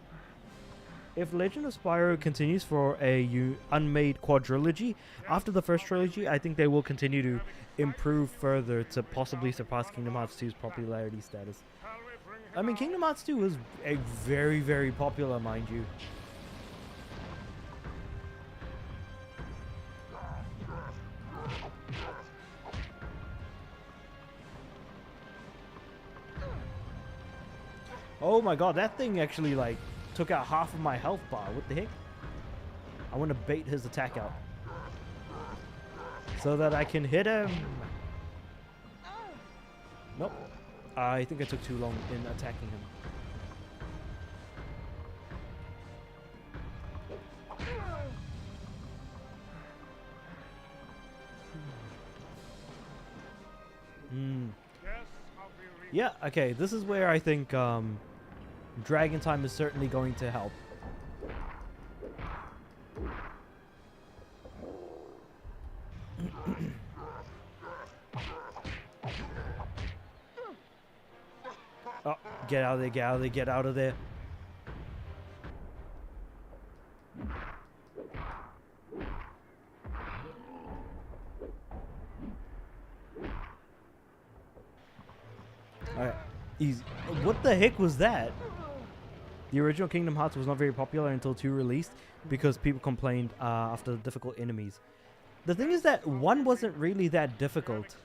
If Legend of Spyro continues for a unmade quadrilogy, after the first trilogy, I think they will continue to improve further to possibly surpass Kingdom Hearts 2's popularity status. I mean, Kingdom Hearts 2 was a very, very popular, mind you. Oh my god, that thing actually, like, took out half of my health bar. What the heck? I want to bait his attack out, so that I can hit him. Nope. I think I took too long in attacking him. Hmm. Yes, I'll be Yeah, okay, this is where I think Dragon Time is certainly going to help. Oh, get out of there, get out of there, get out of there. Alright, easy. What the heck was that? The original Kingdom Hearts was not very popular until 2 released because people complained after the difficult enemies. The thing is that 1 wasn't really that difficult.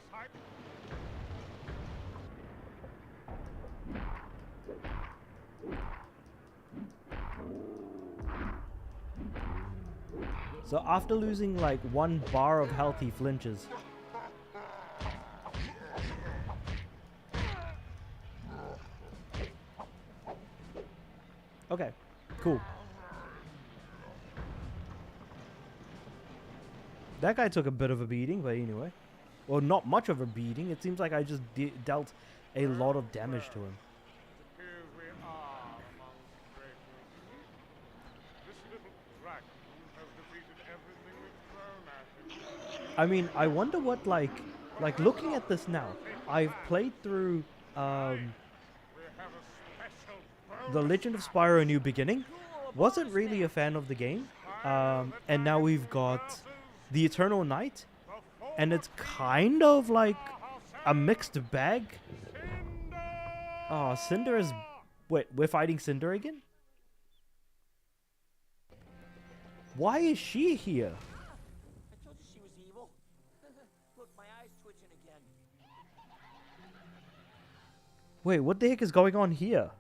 So after losing like 1 bar of health, he flinches. Okay, cool. That guy took a bit of a beating, but anyway. Well, not much of a beating. It seems like I just dealt a lot of damage to him. Here we are among greatness. This little dragon has defeated everything we've thrown at him. I mean, I wonder what, like looking at this now, I've played through We have a special The Legend of Spyro New Beginning. Wasn't really a fan of the game. And now we've got The Eternal Night. And it's kind of like a mixed bag. Oh, Cinder is... Wait, we're fighting Cinder again? Why is she here? I told you she was evil. Look, my eye's twitching again. Wait, what the heck is going on here?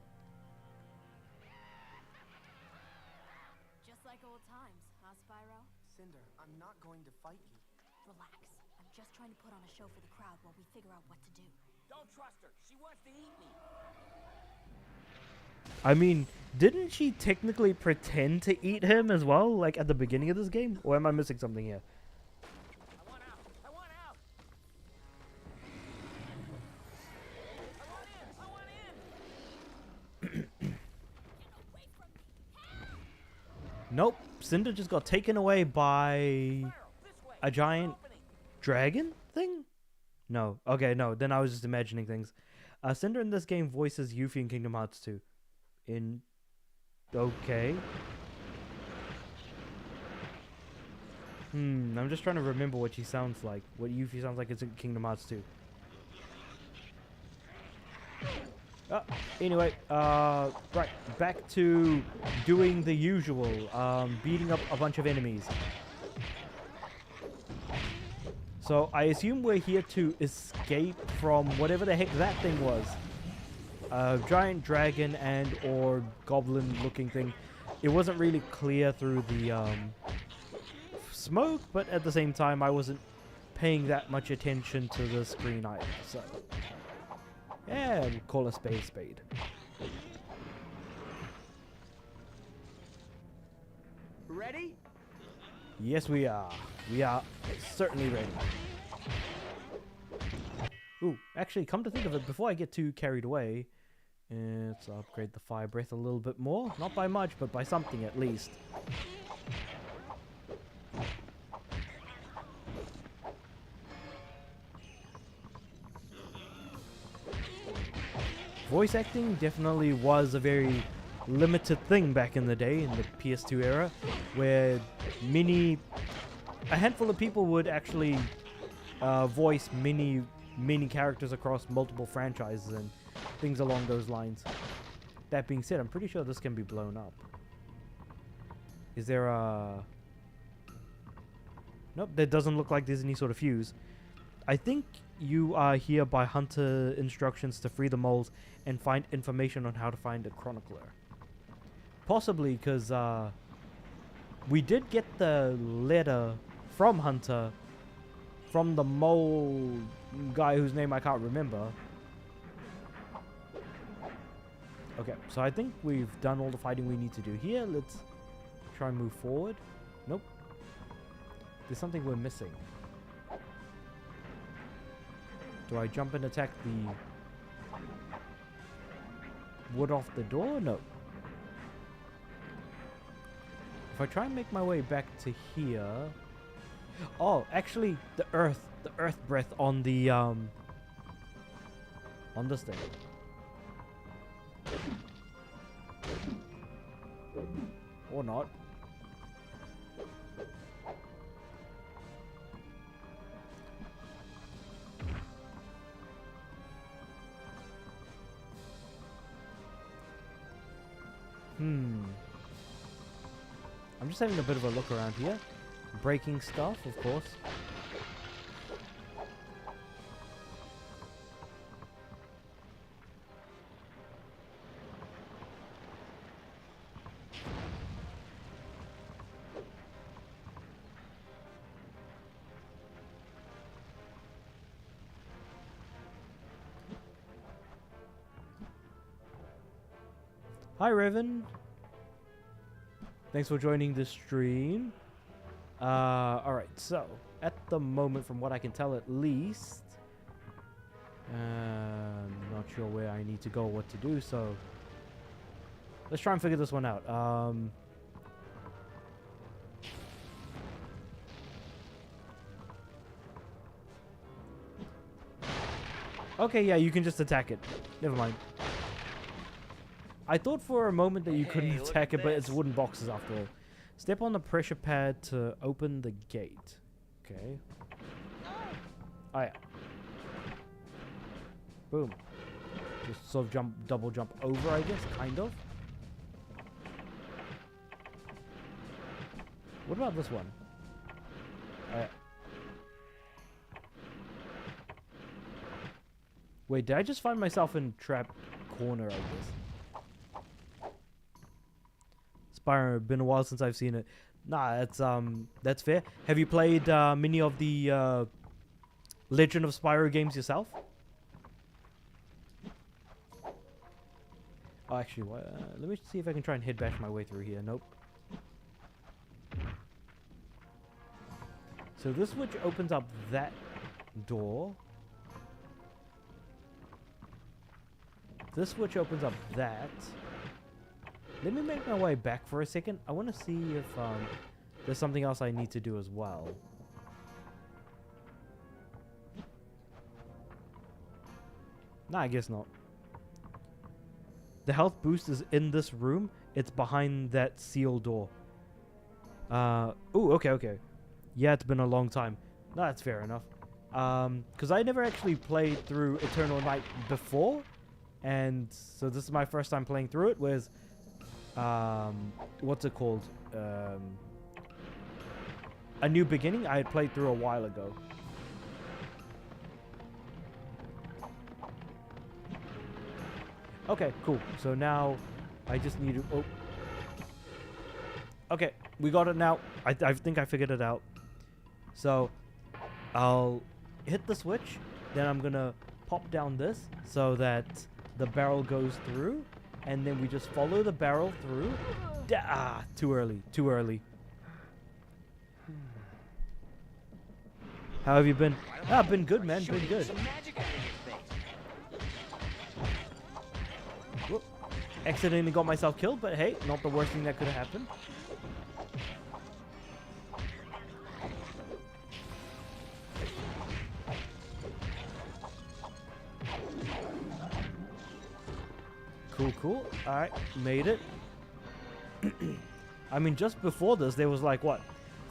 Just like old times, huh, Spyro? Cinder, I'm not going to fight you. Relax. I'm just trying to put on a show for the crowd while we figure out what to do. Don't trust her. She wants to eat me. I mean, didn't she technically pretend to eat him as well, like at the beginning of this game? Or am I missing something here? I want out. I want out. I want in. I want in. Nope, Cinder just got taken away by Spyro, this way. a giant Opening. dragon thing? No. Okay, no, then I was just imagining things. Cinder in this game voices Yuffie in Kingdom Hearts 2. Okay. I'm just trying to remember what she sounds like. What Yuffie sounds like in Kingdom Hearts 2. Anyway, right, back to doing the usual, beating up a bunch of enemies. So I assume we're here to escape from whatever the heck that thing was. A giant dragon and or goblin looking thing. It wasn't really clear through the smoke, but at the same time I wasn't paying that much attention to the screen either, so yeah, we'll call a spade a spade. Ready? Yes, we are. We are certainly ready. Ooh, actually, come to think of it, before I get too carried away, let's upgrade the fire breath a little bit more. Not by much, but by something at least. Voice acting definitely was a very limited thing back in the day, in the PS2 era, where a handful of people would actually voice many characters across multiple franchises and things along those lines. That being said, I'm pretty sure this can be blown up. Is there a... Nope, that doesn't look like there's any sort of fuse. I think you are here by Hunter instructions to free the moles and find information on how to find a chronicler. Possibly because we did get the letter from Hunter from the mole guy whose name I can't remember. Okay, so I think we've done all the fighting we need to do here. Let's try and move forward. Nope. There's something we're missing. Do I jump and attack the wood off the door? No. If I try and make my way back to here... Oh, actually, the earth breath on the, on this thing. Or not. I'm just having a bit of a look around here. Breaking stuff, of course. Hi, Revan. Thanks for joining the stream. Alright, so, at the moment, from what I can tell at least, not sure where I need to go or what to do, so let's try and figure this one out. Okay, yeah, you can just attack it. Never mind. I thought for a moment that you couldn't attack it, but it's wooden boxes after all. Step on the pressure pad to open the gate. Okay. Oh yeah. Boom. Just sort of double jump over, I guess, kind of. What about this one? Oh yeah. Wait, did I just find myself in trap corner, I guess? Spyro, been a while since I've seen it. Nah, that's fair. Have you played many of the Legend of Spyro games yourself? Oh, actually, let me see if I can try and head bash my way through here. Nope. So this switch opens up that door. This switch opens up that. Let me make my way back for a second. I want to see if there's something else I need to do as well. Nah, I guess not. The health boost is in this room. It's behind that sealed door. Ooh, okay. Yeah, it's been a long time. Nah, that's fair enough. Because I never actually played through Eternal Night before. And so this is my first time playing through it, whereas... what's it called? A New Beginning I had played through a while ago. Okay, cool. So now I just need to... Oh. Okay, we got it now. I think I figured it out. So I'll hit the switch. Then I'm going to pop down this so that the barrel goes through. And then we just follow the barrel through. Too early. How have you been? Been good, man. Been good. Whoop. Accidentally got myself killed, but hey, not the worst thing that could have happened. Cool. Alright, made it. I mean, just before this, there was like, what?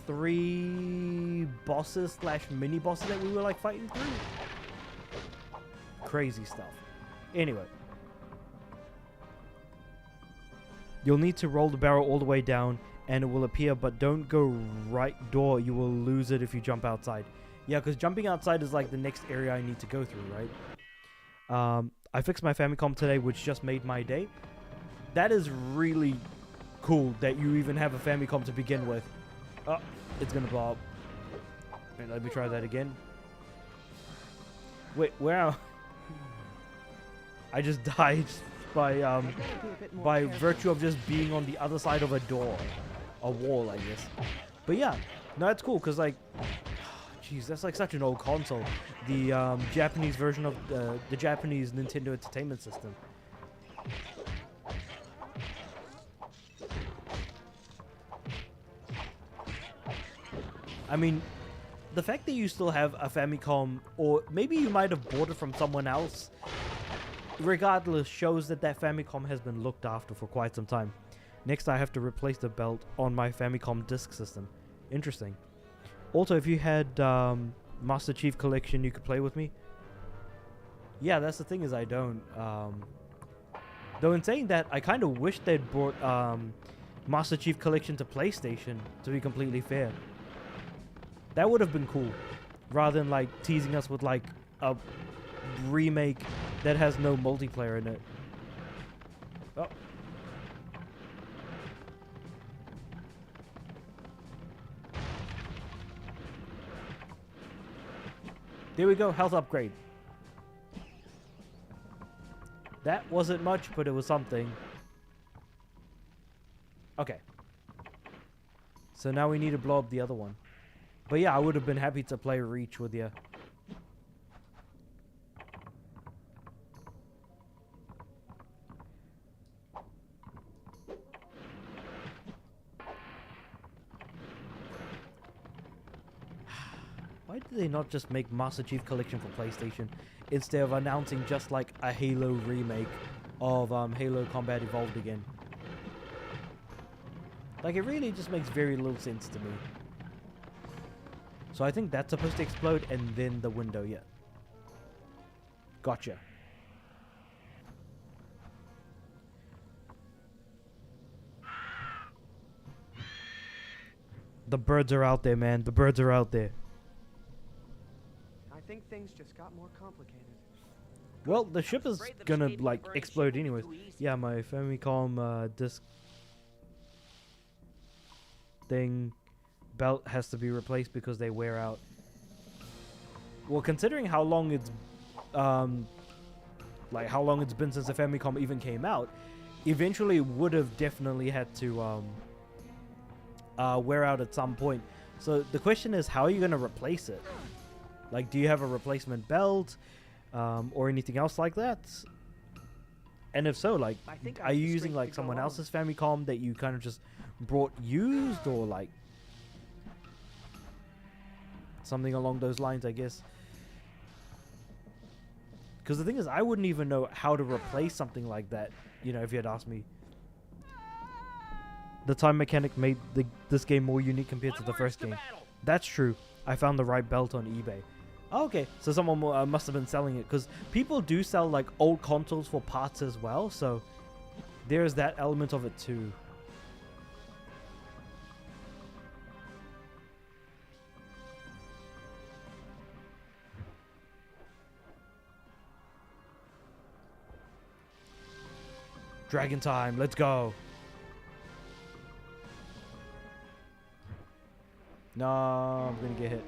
3 bosses / mini bosses that we were like fighting through? Crazy stuff. Anyway. You'll need to roll the barrel all the way down and it will appear, but don't go right door. You will lose it if you jump outside. Yeah, because jumping outside is like the next area I need to go through, right? I fixed my Famicom today, which just made my day. That is really cool that you even have a Famicom to begin with. Oh, it's gonna blow up. Wait, let me try that again. Wait, where am I? I just died. by I gotta be a bit more by careful. virtue of just being on the other side of a door, a wall, I guess. But yeah, no, that's cool because like, jeez, that's like such an old console. The Japanese version of the Japanese Nintendo Entertainment System. I mean, the fact that you still have a Famicom, or maybe you might have bought it from someone else, regardless, shows that that Famicom has been looked after for quite some time. Next, I have to replace the belt on my Famicom disk system. Interesting. Also, if you had Master Chief Collection, you could play with me. Yeah, that's the thing is I don't. Though in saying that, I kind of wish they'd brought Master Chief Collection to PlayStation, to be completely fair. That would have been cool, rather than like teasing us with like a remake that has no multiplayer in it. Oh. There we go, health upgrade. That wasn't much, but it was something. Okay. So now we need to blow up the other one. But yeah, I would have been happy to play Reach with you. Why did they not just make Master Chief Collection for PlayStation instead of announcing just like a Halo remake of Halo Combat Evolved again? Like, it really just makes very little sense to me. So I think that's supposed to explode and then the window, yeah. Gotcha. The birds are out there, man. The birds are out there. I think things just got more complicated. Well, the ship is Afraid the gonna, escaping like, the burning explode ship will be anyways. too easy. Yeah, my Famicom disc thing belt has to be replaced because they wear out. Well, considering how long it's like how long it's been since the Famicom even came out, eventually would have definitely had to wear out at some point. So the question is, how are you going to replace it? Like, do you have a replacement belt or anything else like that? And if so, like, I think I are have you the using strength like to go someone on. else's Famicom that you kind of just brought used, or like something along those lines, I guess? Because the thing is, I wouldn't even know how to replace something like that, you know, if you had asked me. The time mechanic made this game more unique compared to the first game. That's true. I found the right belt on eBay. Oh, okay, so someone must have been selling it, because people do sell like old consoles for parts as well, so there's that element of it too. Dragon time, let's go. No, I'm gonna get hit.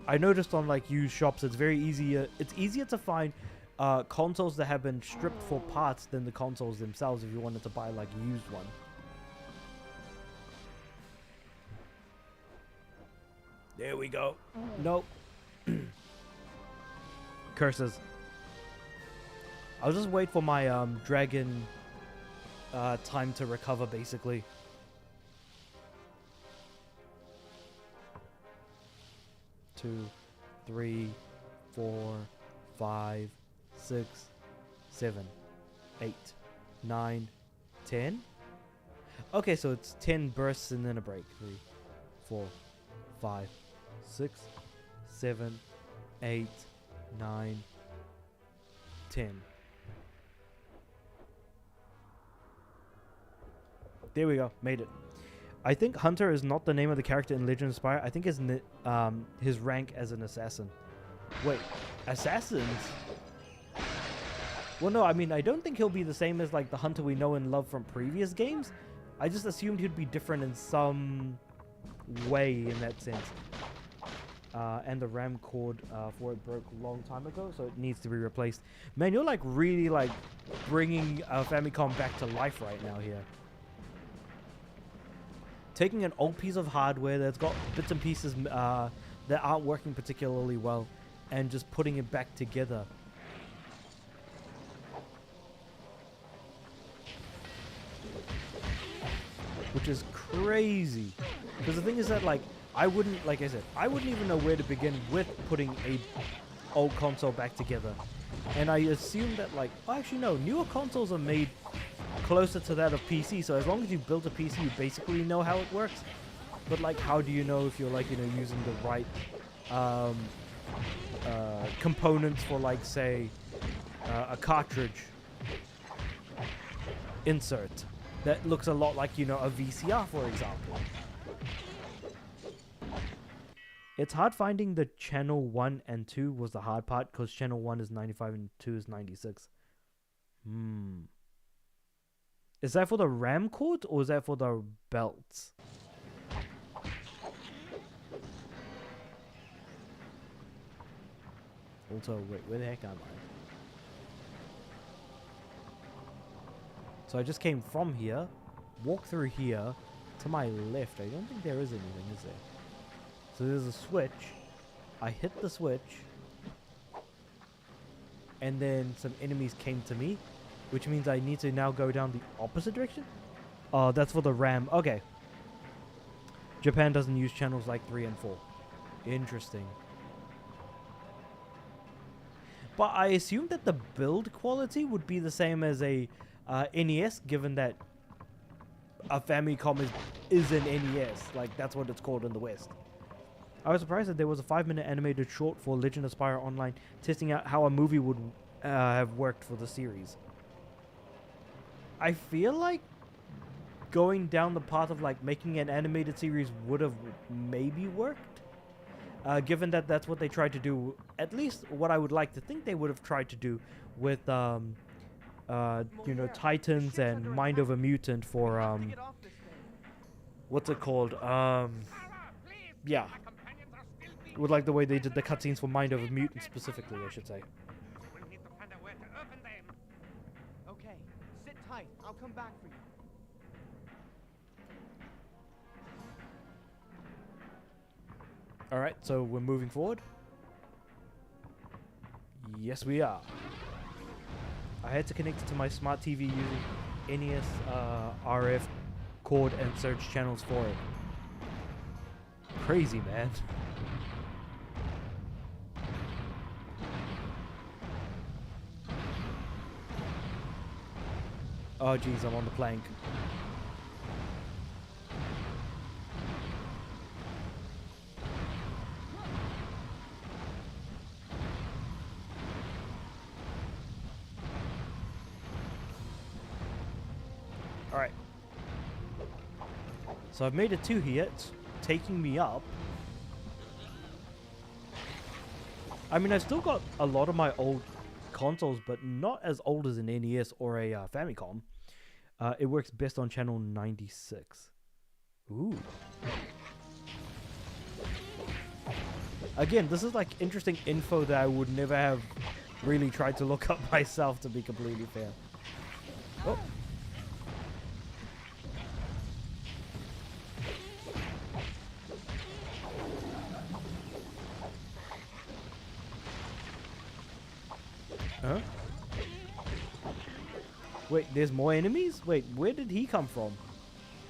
I noticed on like used shops, it's very easier. It's easier to find consoles that have been stripped for parts than the consoles themselves if you wanted to buy like a used one. There we go. Nope. Curses. I'll just wait for my dragon time to recover, basically. Two, 3, 4, 5, 6, 7, 8, 9, 10. Okay, so it's 10 bursts and then a break. 3, 4, 5, 6, 7, 8, 9, 10. There we go, made it. I think Hunter is not the name of the character in Legend of Spyro. I think his rank as an assassin. Wait, assassins? Well, no, I mean, I don't think he'll be the same as like the Hunter we know and love from previous games. I just assumed he'd be different in some way in that sense. and the RAM cord for it broke a long time ago, so it needs to be replaced. Man, you're like really like bringing Famicom back to life right now here. Taking an old piece of hardware that's got bits and pieces that aren't working particularly well, and just putting it back together. Which is crazy. Because the thing is that, like, I wouldn't, like I said, I wouldn't even know where to begin with putting a old console back together. And I assume that, like, oh, actually no, newer consoles are made closer to that of PC, so as long as you build a PC, you basically know how it works. But, like, how do you know if you're, like, you know, using the right components for, like, say, a cartridge insert that looks a lot like, you know, a VCR, for example. It's hard finding the channel 1 and 2 was the hard part, because channel 1 is 95 and 2 is 96. Is that for the RAM cord, or is that for the belts? Also, wait, where the heck am I? So I just came from here, walk through here, to my left. I don't think there is anything, is there? So there's a switch. I hit the switch. And then some enemies came to me, which means I need to now go down the opposite direction? Oh, that's for the RAM. Okay. Japan doesn't use channels like 3 and 4. Interesting. But I assume that the build quality would be the same as a NES, given that a Famicom is an NES. Like, that's what it's called in the West. I was surprised that there was a 5-minute animated short for Legend of Spyro Online, testing out how a movie would have worked for the series. I feel like going down the path of, like, making an animated series would have maybe worked. Given that that's what they tried to do, at least what I would like to think they would have tried to do with, you know, Titans and Mind of a Mutant for, what's it called? Yeah. With, like, the way they did the cutscenes for Mind of a Mutant specifically, I should say. We'll need to find a way to open them. Okay, sit tight. I'll come back for you. Alright, so we're moving forward. Yes, we are. I had to connect it to my smart TV using NES RF cord and search channels for it. Crazy, man. Oh, geez, I'm on the plank. Alright. So I've made it to here. It's taking me up. I mean, I've still got a lot of my old consoles, but not as old as an NES or a Famicom. It works best on channel 96. Ooh. Again, this is like interesting info that I would never have really tried to look up myself, to be completely fair. Oh. Huh? Wait, there's more enemies? Wait, where did he come from?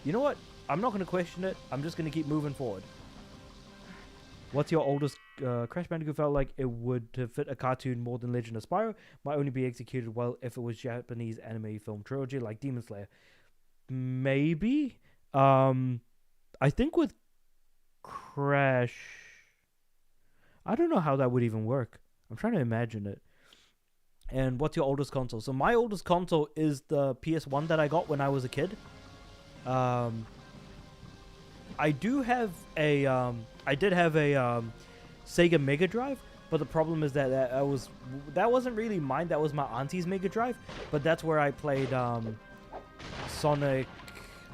You know what? I'm not going to question it. I'm just going to keep moving forward. What's your oldest Crash Bandicoot felt like it would fit a cartoon more than Legend of Spyro? Might only be executed well if it was Japanese anime film trilogy like Demon Slayer. Maybe? I think with Crash... I don't know how that would even work. I'm trying to imagine it. And what's your oldest console? So my oldest console is the PS1 that I got when I was a kid. I do have a I did have a Sega Mega Drive, but the problem is that that wasn't really mine. That was my auntie's Mega Drive, but that's where I played Sonic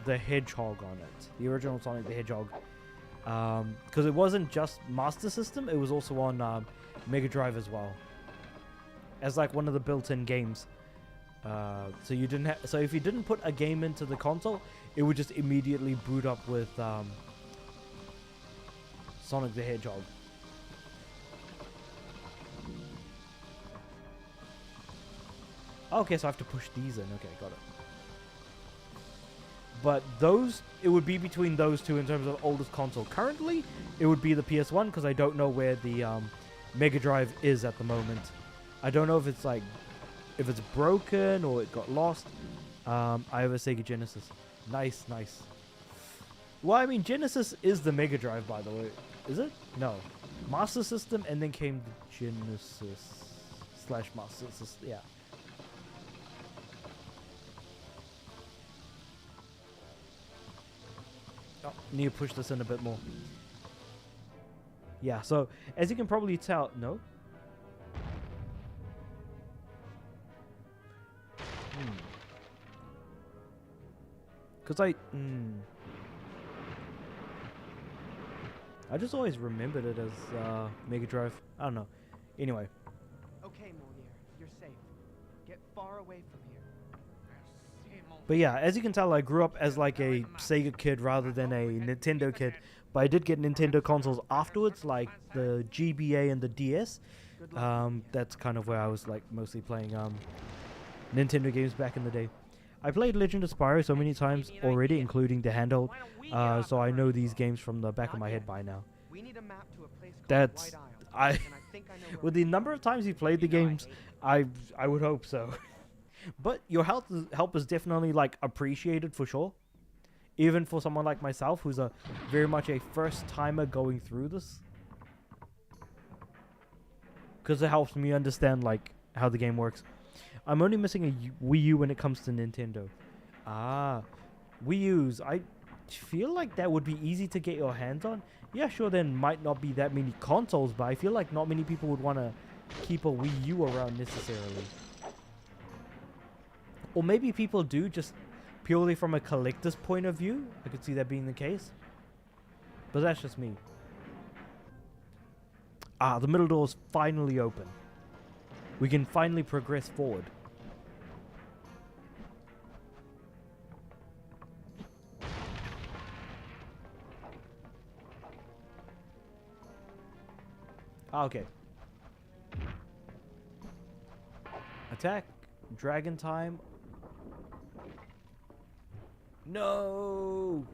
the Hedgehog on it, the original Sonic the Hedgehog. Because it wasn't just Master System, it was also on Mega Drive as well, as like one of the built-in games. So you didn't so if you didn't put a game into the console, it would just immediately boot up with Sonic the Hedgehog. Okay, so I have to push these in. Okay, got it. But those, it would be between those two in terms of oldest console. Currently, it would be the PS1 because I don't know where the Mega Drive is at the moment. I don't know if it's like, if it's broken or it got lost. I have a Sega Genesis. Nice, nice. Well, I mean, Genesis is the Mega Drive, by the way. Is it? No. Master System, and then came the Genesis / Master System. Yeah. Oh, need to push this in a bit more. Yeah, so as you can probably tell, no. Because I just always remembered it as Mega Drive. I don't know. Anyway. Okay, Moliere, you're safe. Get far away from here. But yeah, as you can tell, I grew up as like a Sega kid rather than a Nintendo kid. But I did get Nintendo consoles afterwards, like the GBA and the DS. That's kind of where I was like mostly playing Nintendo games back in the day. I played Legend of Spyro so many times already, including the handheld, so I know these games from the back of my head by now. We need a map to a place called That's White Isle, I. and I think I know where With the number of times you played the games, I would hope so. But your help is definitely like appreciated for sure, even for someone like myself who's a very much a first timer going through this, because it helps me understand like how the game works. I'm only missing a Wii U when it comes to Nintendo. Ah, Wii U's. I feel like that would be easy to get your hands on. Yeah, sure, there might not be that many consoles, but I feel like not many people would want to keep a Wii U around necessarily. Or maybe people do, just purely from a collector's point of view. I could see that being the case. But that's just me. Ah, the middle door is finally open. We can finally progress forward. Ah, okay. Attack. Dragon time. No!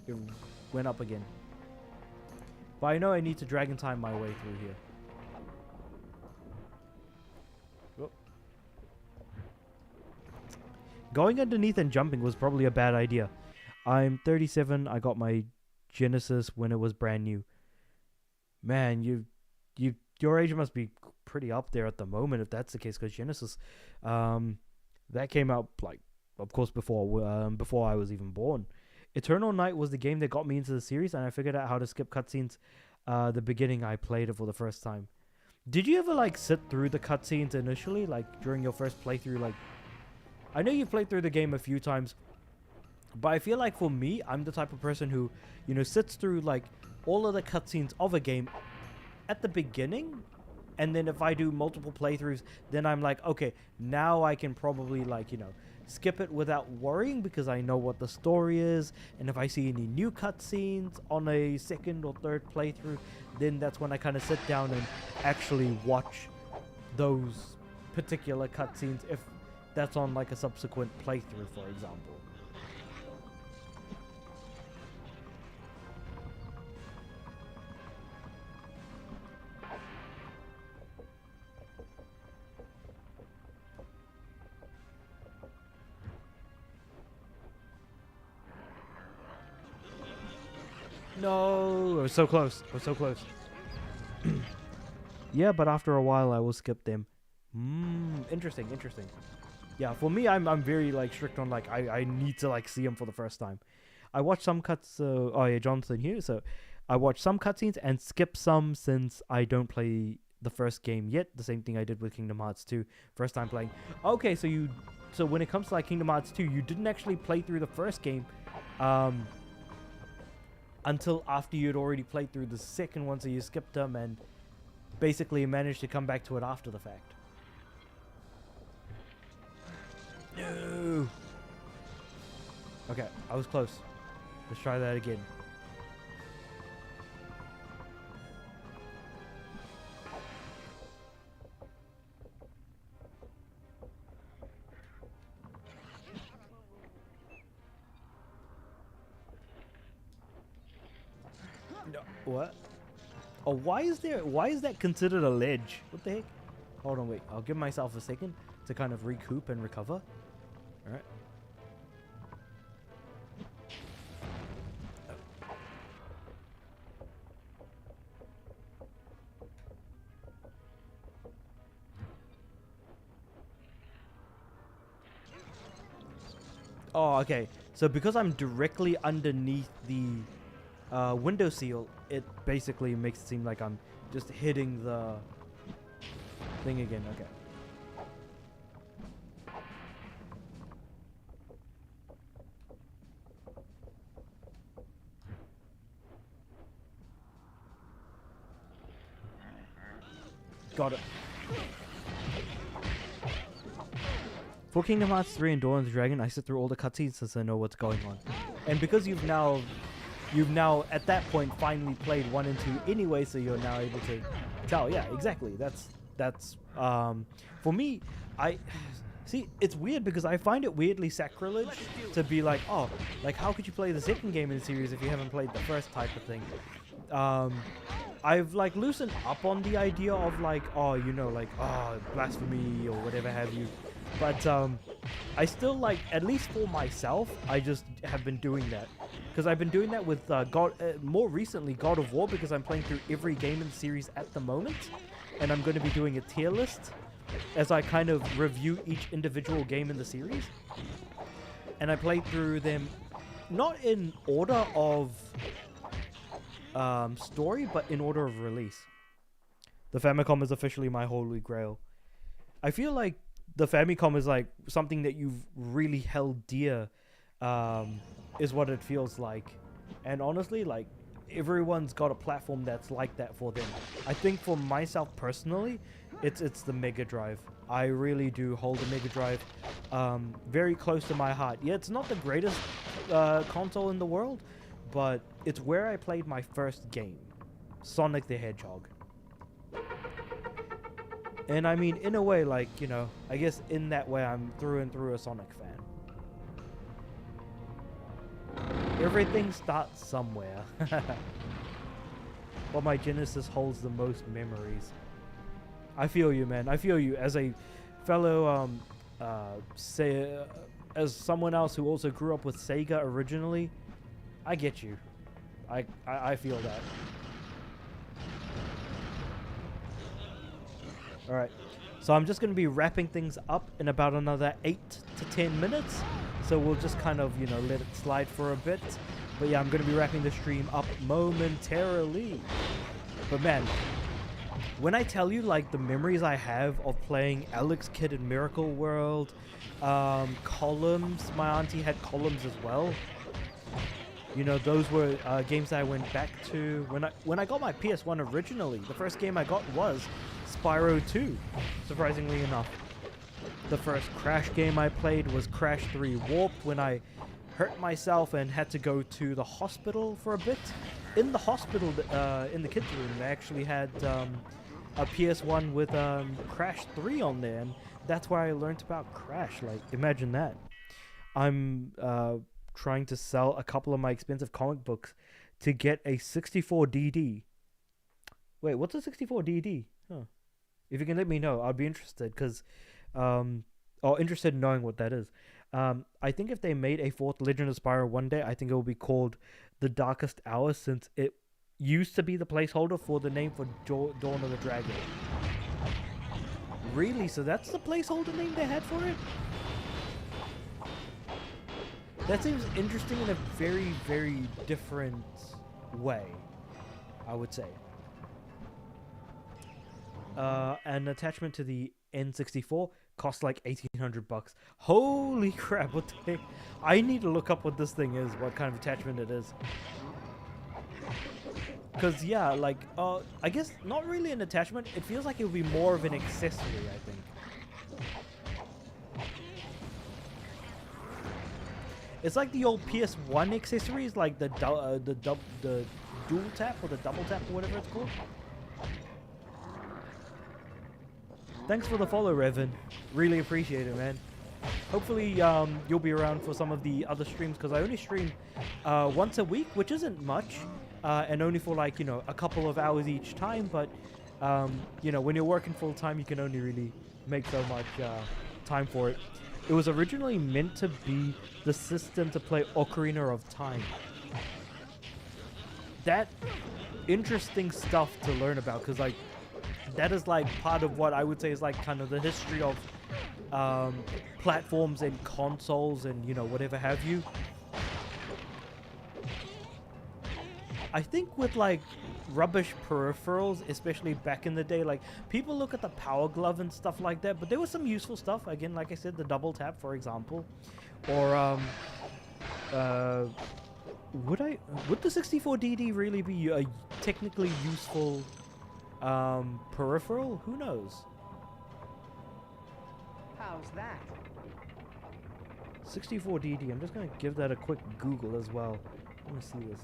It went up again. But I know I need to dragon time my way through here. Whoop. Going underneath and jumping was probably a bad idea. I'm 37. I got my Genesis when it was brand new. Man, your age must be pretty up there at the moment if that's the case, because Genesis, that came out like, of course, before I was even born. Eternal Night was the game that got me into the series, and I figured out how to skip cutscenes. The beginning, I played it for the first time. Did you ever like sit through the cutscenes initially, like during your first playthrough? Like, I know you played through the game a few times, but I feel like for me, I'm the type of person who, you know, sits through like all of the cutscenes of a game at the beginning, and then if I do multiple playthroughs, then I'm like, okay, now I can probably like, you know, skip it without worrying because I know what the story is, and if I see any new cutscenes on a second or third playthrough, then that's when I kind of sit down and actually watch those particular cutscenes if that's on like a subsequent playthrough, for example. No, we're so close. We're so close. Yeah, but after a while, I will skip them. Interesting, interesting. Yeah, for me, I'm very like strict on like I need to like see them for the first time. I watch some cuts. Oh yeah, Jonathan here. So I watch some cutscenes and skip some since I don't play the first game yet. The same thing I did with Kingdom Hearts 2. First time playing. Okay, so when it comes to like Kingdom Hearts 2, you didn't actually play through the first game. until after you'd already played through the second one, so you skipped them and basically managed to come back to it after the fact. No. Okay, I was close. Let's try that again. No, what? Oh, why is that considered a ledge? What the heck? Hold on, wait. I'll give myself a second to kind of recoup and recover. All right. Oh, okay. So because I'm directly underneath the window seal, it basically makes it seem like I'm just hitting the thing again. Okay. Got it. For Kingdom Hearts 3 and Dawn of the Dragon, I sit through all the cutscenes since I know what's going on. And because you've now at that point finally played 1 and 2 anyway, so you're now able to tell. Yeah, exactly. That's for me, I see, it's weird because I find it weirdly sacrilege to be like, oh, like how could you play the second game in the series if you haven't played the first type of thing. I've like loosened up on the idea of like, oh, you know, like, oh, blasphemy or whatever have you. But I still like, at least for myself, I just have been doing that. Because I've been doing that with more recently God of War, because I'm playing through every game in the series at the moment. And I'm going to be doing a tier list as I kind of review each individual game in the series. And I played through them not in order of story, but in order of release. The Famicom is officially my holy grail. I feel like the Famicom is like something that you've really held dear, is what it feels like. And honestly, like, everyone's got a platform that's like that for them. I think for myself personally, it's the Mega Drive. I really do hold the Mega Drive very close to my heart. Yeah, it's not the greatest console in the world, but it's where I played my first game, Sonic the Hedgehog. And I mean, in a way, like, you know, I guess in that way I'm through and through a Sonic fan. Everything starts somewhere. But my Genesis holds the most memories. I feel you, man. I feel you. As a fellow, as someone else who also grew up with Sega originally, I get you. I feel that. Alright, so I'm just going to be wrapping things up in about another 8 to 10 minutes. So we'll just kind of, you know, let it slide for a bit. But yeah, I'm going to be wrapping the stream up momentarily. But man, when I tell you, like, the memories I have of playing Alex Kidd in Miracle World, Columns, my auntie had Columns as well. You know, those were games that I went back to. When I got my PS1 originally, the first game I got was Spyro 2, surprisingly enough. The first Crash game I played was Crash 3 Warped, when I hurt myself and had to go to the hospital for a bit. In the hospital, in the kids' room, they actually had a PS1 with Crash 3 on there, and that's where I learned about Crash. Like, imagine that. I'm trying to sell a couple of my expensive comic books to get a 64DD. Wait, what's a 64DD? Huh. If you can let me know, I'd be interested, because or interested in knowing what that is. I think if they made a fourth Legend of Spyro one day, I think it will be called The Darkest Hour, since it used to be the placeholder for the name for Dawn of the Dragon. Really? So that's the placeholder name they had for it? That seems interesting in a very, very different way, I would say. An attachment to the N64 costs like $1,800. Holy crap, what the heck? I need to look up what this thing is, what kind of attachment it is. Cause yeah, like I guess not really an attachment. It feels like it would be more of an accessory, I think. It's like the old PS1 accessories, like the dual tap or the double tap or whatever it's called. Thanks for the follow, Revan. Really appreciate it, man. Hopefully you'll be around for some of the other streams, because I only stream once a week, which isn't much, and only for like, you know, a couple of hours each time. But you know, when you're working full time, you can only really make so much time for it. It was originally meant to be the system to play Ocarina of Time. That interesting stuff to learn about, because like that is like part of what I would say is like kind of the history of platforms and consoles and, you know, whatever have you. I think with like rubbish peripherals, especially back in the day, like people look at the Power Glove and stuff like that, but there was some useful stuff. Again, like I said, the double tap, for example, or would the 64DD really be a technically useful peripheral? Who knows? How's that? 64DD. I'm just gonna give that a quick Google as well. Let me see this.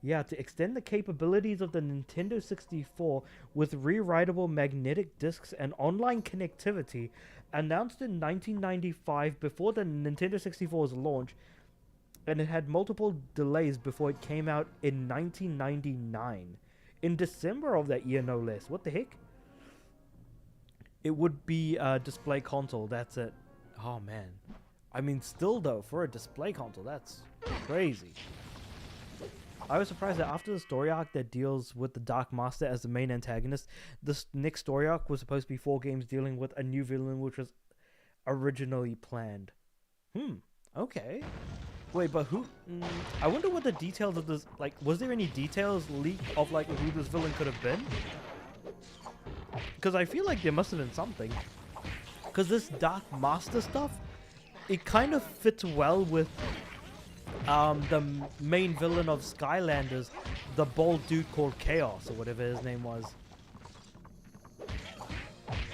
Yeah, to extend the capabilities of the Nintendo 64 with rewritable magnetic discs and online connectivity, announced in 1995 before the Nintendo 64's launch, and it had multiple delays before it came out in 1999. In December of that year, no less. What the heck? It would be a display console, that's it. Oh man. I mean, still though, for a display console, that's crazy. I was surprised that after the story arc that deals with the Dark Master as the main antagonist, this next story arc was supposed to be 4 games dealing with a new villain which was originally planned. Okay. Wait, but who... I wonder what the details of this... Like, was there any details leaked of, like, who this villain could have been? Because I feel like there must have been something. Because this Dark Master stuff, it kind of fits well with... the main villain of Skylanders, the bald dude called Chaos, or whatever his name was.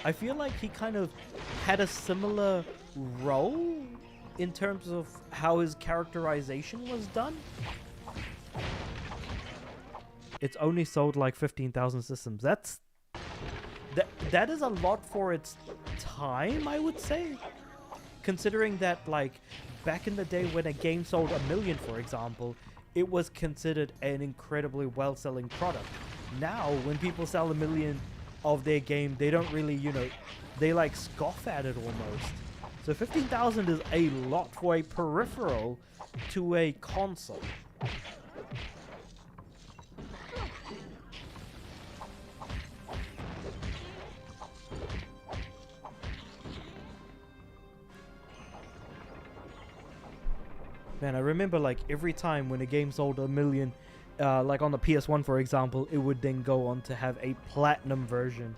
I feel like he kind of had a similar role in terms of how his characterization was done. It's only sold like 15,000 systems. That is a lot for its time, I would say. Considering that, like, back in the day when a game sold 1 million, for example, it was considered an incredibly well-selling product. Now, when people sell 1 million of their game, they don't really, you know, they like scoff at it almost. So 15,000 is a lot for a peripheral to a console. Man, I remember like every time when a game sold 1 million, like on the PS1 for example, it would then go on to have a platinum version.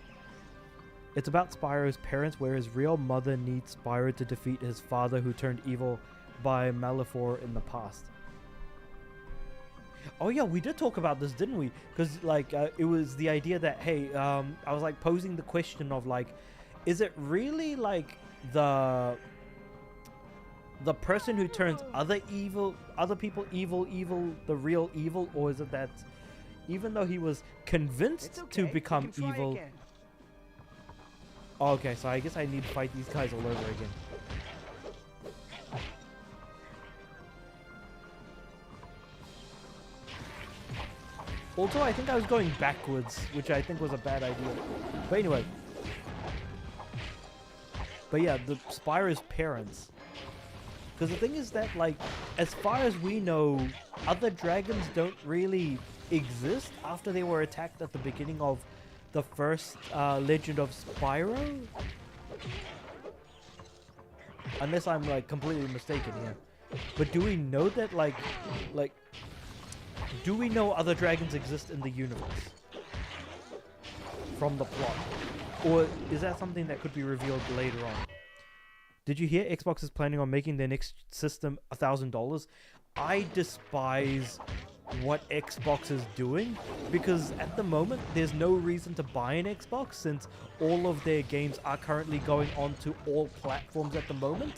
It's about Spyro's parents, where his real mother needs Spyro to defeat his father who turned evil by Malefor in the past. Oh yeah, we did talk about this, didn't we? Because like it was the idea that, hey, I was like posing the question of like, is it really like the person who turns other people evil, the real evil, or is it that even though he was convinced to become evil? Again. Oh, okay, so I guess I need to fight these guys all over again. Also, I think I was going backwards, which I think was a bad idea. But anyway. But yeah, the Spyro's parents. Because the thing is that, like, as far as we know, other dragons don't really exist after they were attacked at the beginning of the first Legend of Spyro. Unless I'm, like, completely mistaken here. But do we know that, like, do we know other dragons exist in the universe? From the plot? Or is that something that could be revealed later on? Did you hear Xbox is planning on making their next system $1,000? I despise what Xbox is doing, because at the moment there's no reason to buy an Xbox since all of their games are currently going onto all platforms at the moment.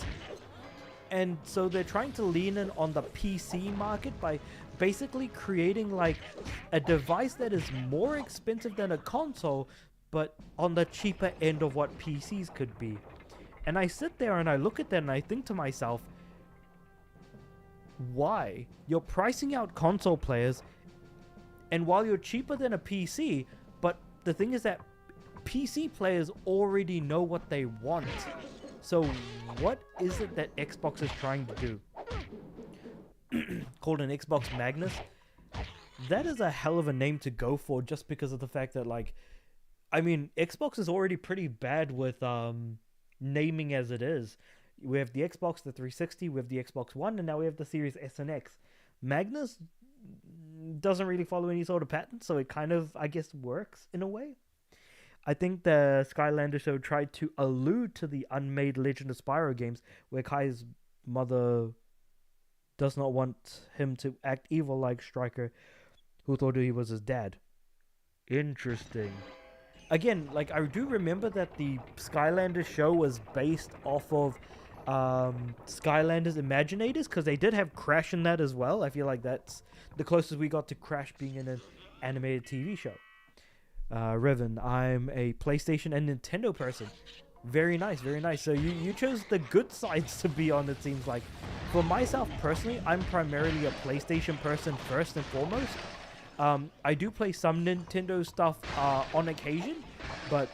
And so they're trying to lean in on the PC market by basically creating like a device that is more expensive than a console, but on the cheaper end of what PCs could be. And I sit there and I look at that and I think to myself, why? You're pricing out console players, and while you're cheaper than a PC, but the thing is that PC players already know what they want. So what is it that Xbox is trying to do? Called an Xbox Magnus? That is a hell of a name to go for, just because of the fact that, like, I mean, Xbox is already pretty bad with naming as it is. We have the Xbox, the 360, we have the Xbox One, and now we have the Series S and X. Magnus doesn't really follow any sort of pattern, so it kind of, I guess, works in a way. I think the Skylander show tried to allude to the unmade Legend of Spyro games, where Kai's mother does not want him to act evil like Stryker, who thought he was his dad. Interesting. Again, like, I do remember that the Skylander show was based off of Skylanders Imaginators, because they did have Crash in that as well. I feel like that's the closest we got to Crash being in an animated TV show. Revan, I'm a PlayStation and Nintendo person. Very nice, very nice. So you chose the good sides to be on, it seems like. For myself personally, I'm primarily a PlayStation person first and foremost. I do play some Nintendo stuff on occasion, but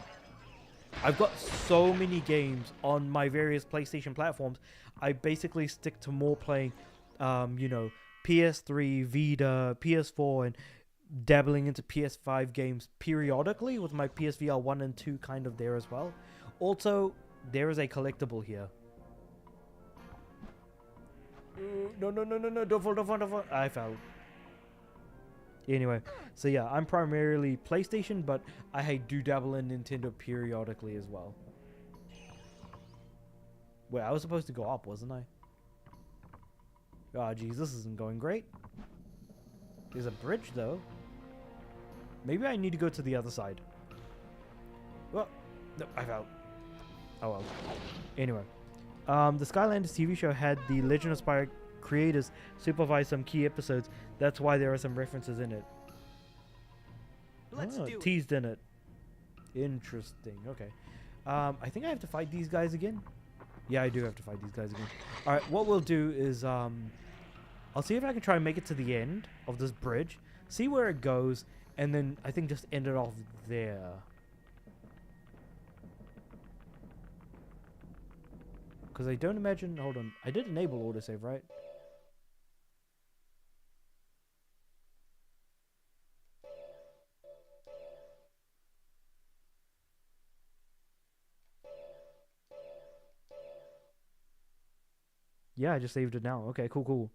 I've got so many games on my various PlayStation platforms. I basically stick to more playing, you know, PS3, Vita, PS4, and dabbling into PS5 games periodically, with my PSVR 1 and 2 kind of there as well. Also, there is a collectible here. No, don't fall. I fell. Anyway, so yeah, I'm primarily PlayStation, but I do dabble in Nintendo periodically as well. Wait, I was supposed to go up, wasn't I? Oh, geez, this isn't going great. There's a bridge, though. Maybe I need to go to the other side. Well, no, I fell. Oh well. Anyway, the Skylanders TV show had the Legend of Spyro creators supervise some key episodes. That's why there are some references in it. Let's do it. Teased in it. Interesting. Okay. I think I have to fight these guys again. Yeah, I do have to fight these guys again. All right. What we'll do is I'll see if I can try and make it to the end of this bridge, see where it goes, and then I think just end it off there. Because I don't imagine... Hold on. I did enable autosave, right? Yeah, I just saved it now. Okay, cool.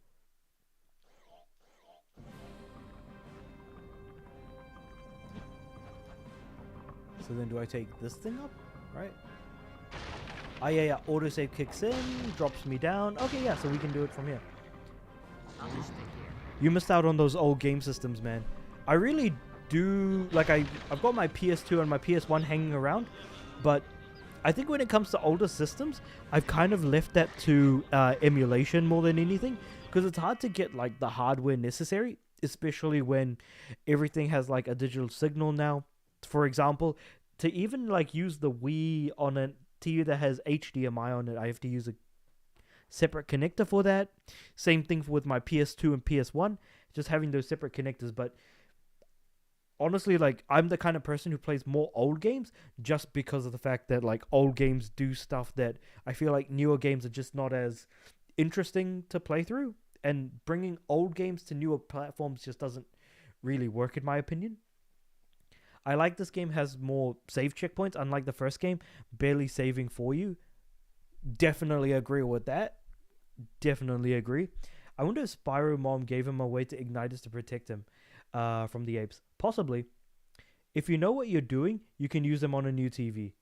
So then do I take this thing up? Right? Ah, yeah. Autosave kicks in, drops me down. Okay, yeah, so we can do it from here. I'll just stay here. You missed out on those old game systems, man. I really do... Like, I've got my PS2 and my PS1 hanging around, but I think when it comes to older systems, I've kind of left that to emulation more than anything, because it's hard to get, like, the hardware necessary, especially when everything has, like, a digital signal now. For example, to even, like, use the Wii on a TV that has HDMI on it, I have to use a separate connector for that. Same thing with my PS2 and PS1, just having those separate connectors. But honestly, like, I'm the kind of person who plays more old games just because of the fact that, like, old games do stuff that I feel like newer games are just not as interesting to play through. And bringing old games to newer platforms just doesn't really work, in my opinion. I like this game has more save checkpoints, unlike the first game, barely saving for you. Definitely agree with that. Definitely agree. I wonder if Spyro Mom gave him a way to ignite us to protect him from the apes. Possibly. If you know what you're doing, you can use them on a new TV.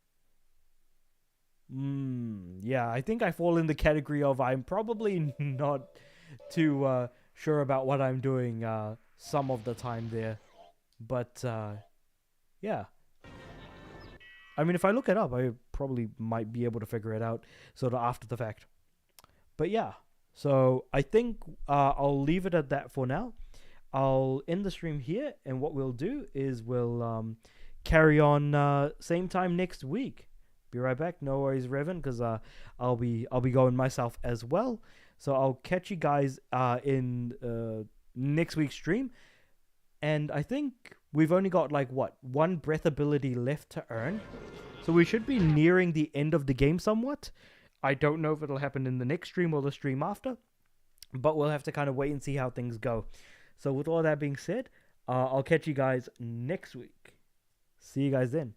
yeah, I think I fall in the category of I'm probably not too sure about what I'm doing some of the time there. But yeah. I mean, if I look it up, I probably might be able to figure it out sort of after the fact. But yeah, so I think I'll leave it at that for now. I'll end the stream here, and what we'll do is we'll carry on same time next week. Be right back. No worries, Revan, because I'll be going myself as well. So I'll catch you guys in next week's stream. And I think we've only got like one breath ability left to earn. So we should be nearing the end of the game somewhat. I don't know if it'll happen in the next stream or the stream after, but we'll have to kind of wait and see how things go. So with all that being said, I'll catch you guys next week. See you guys then.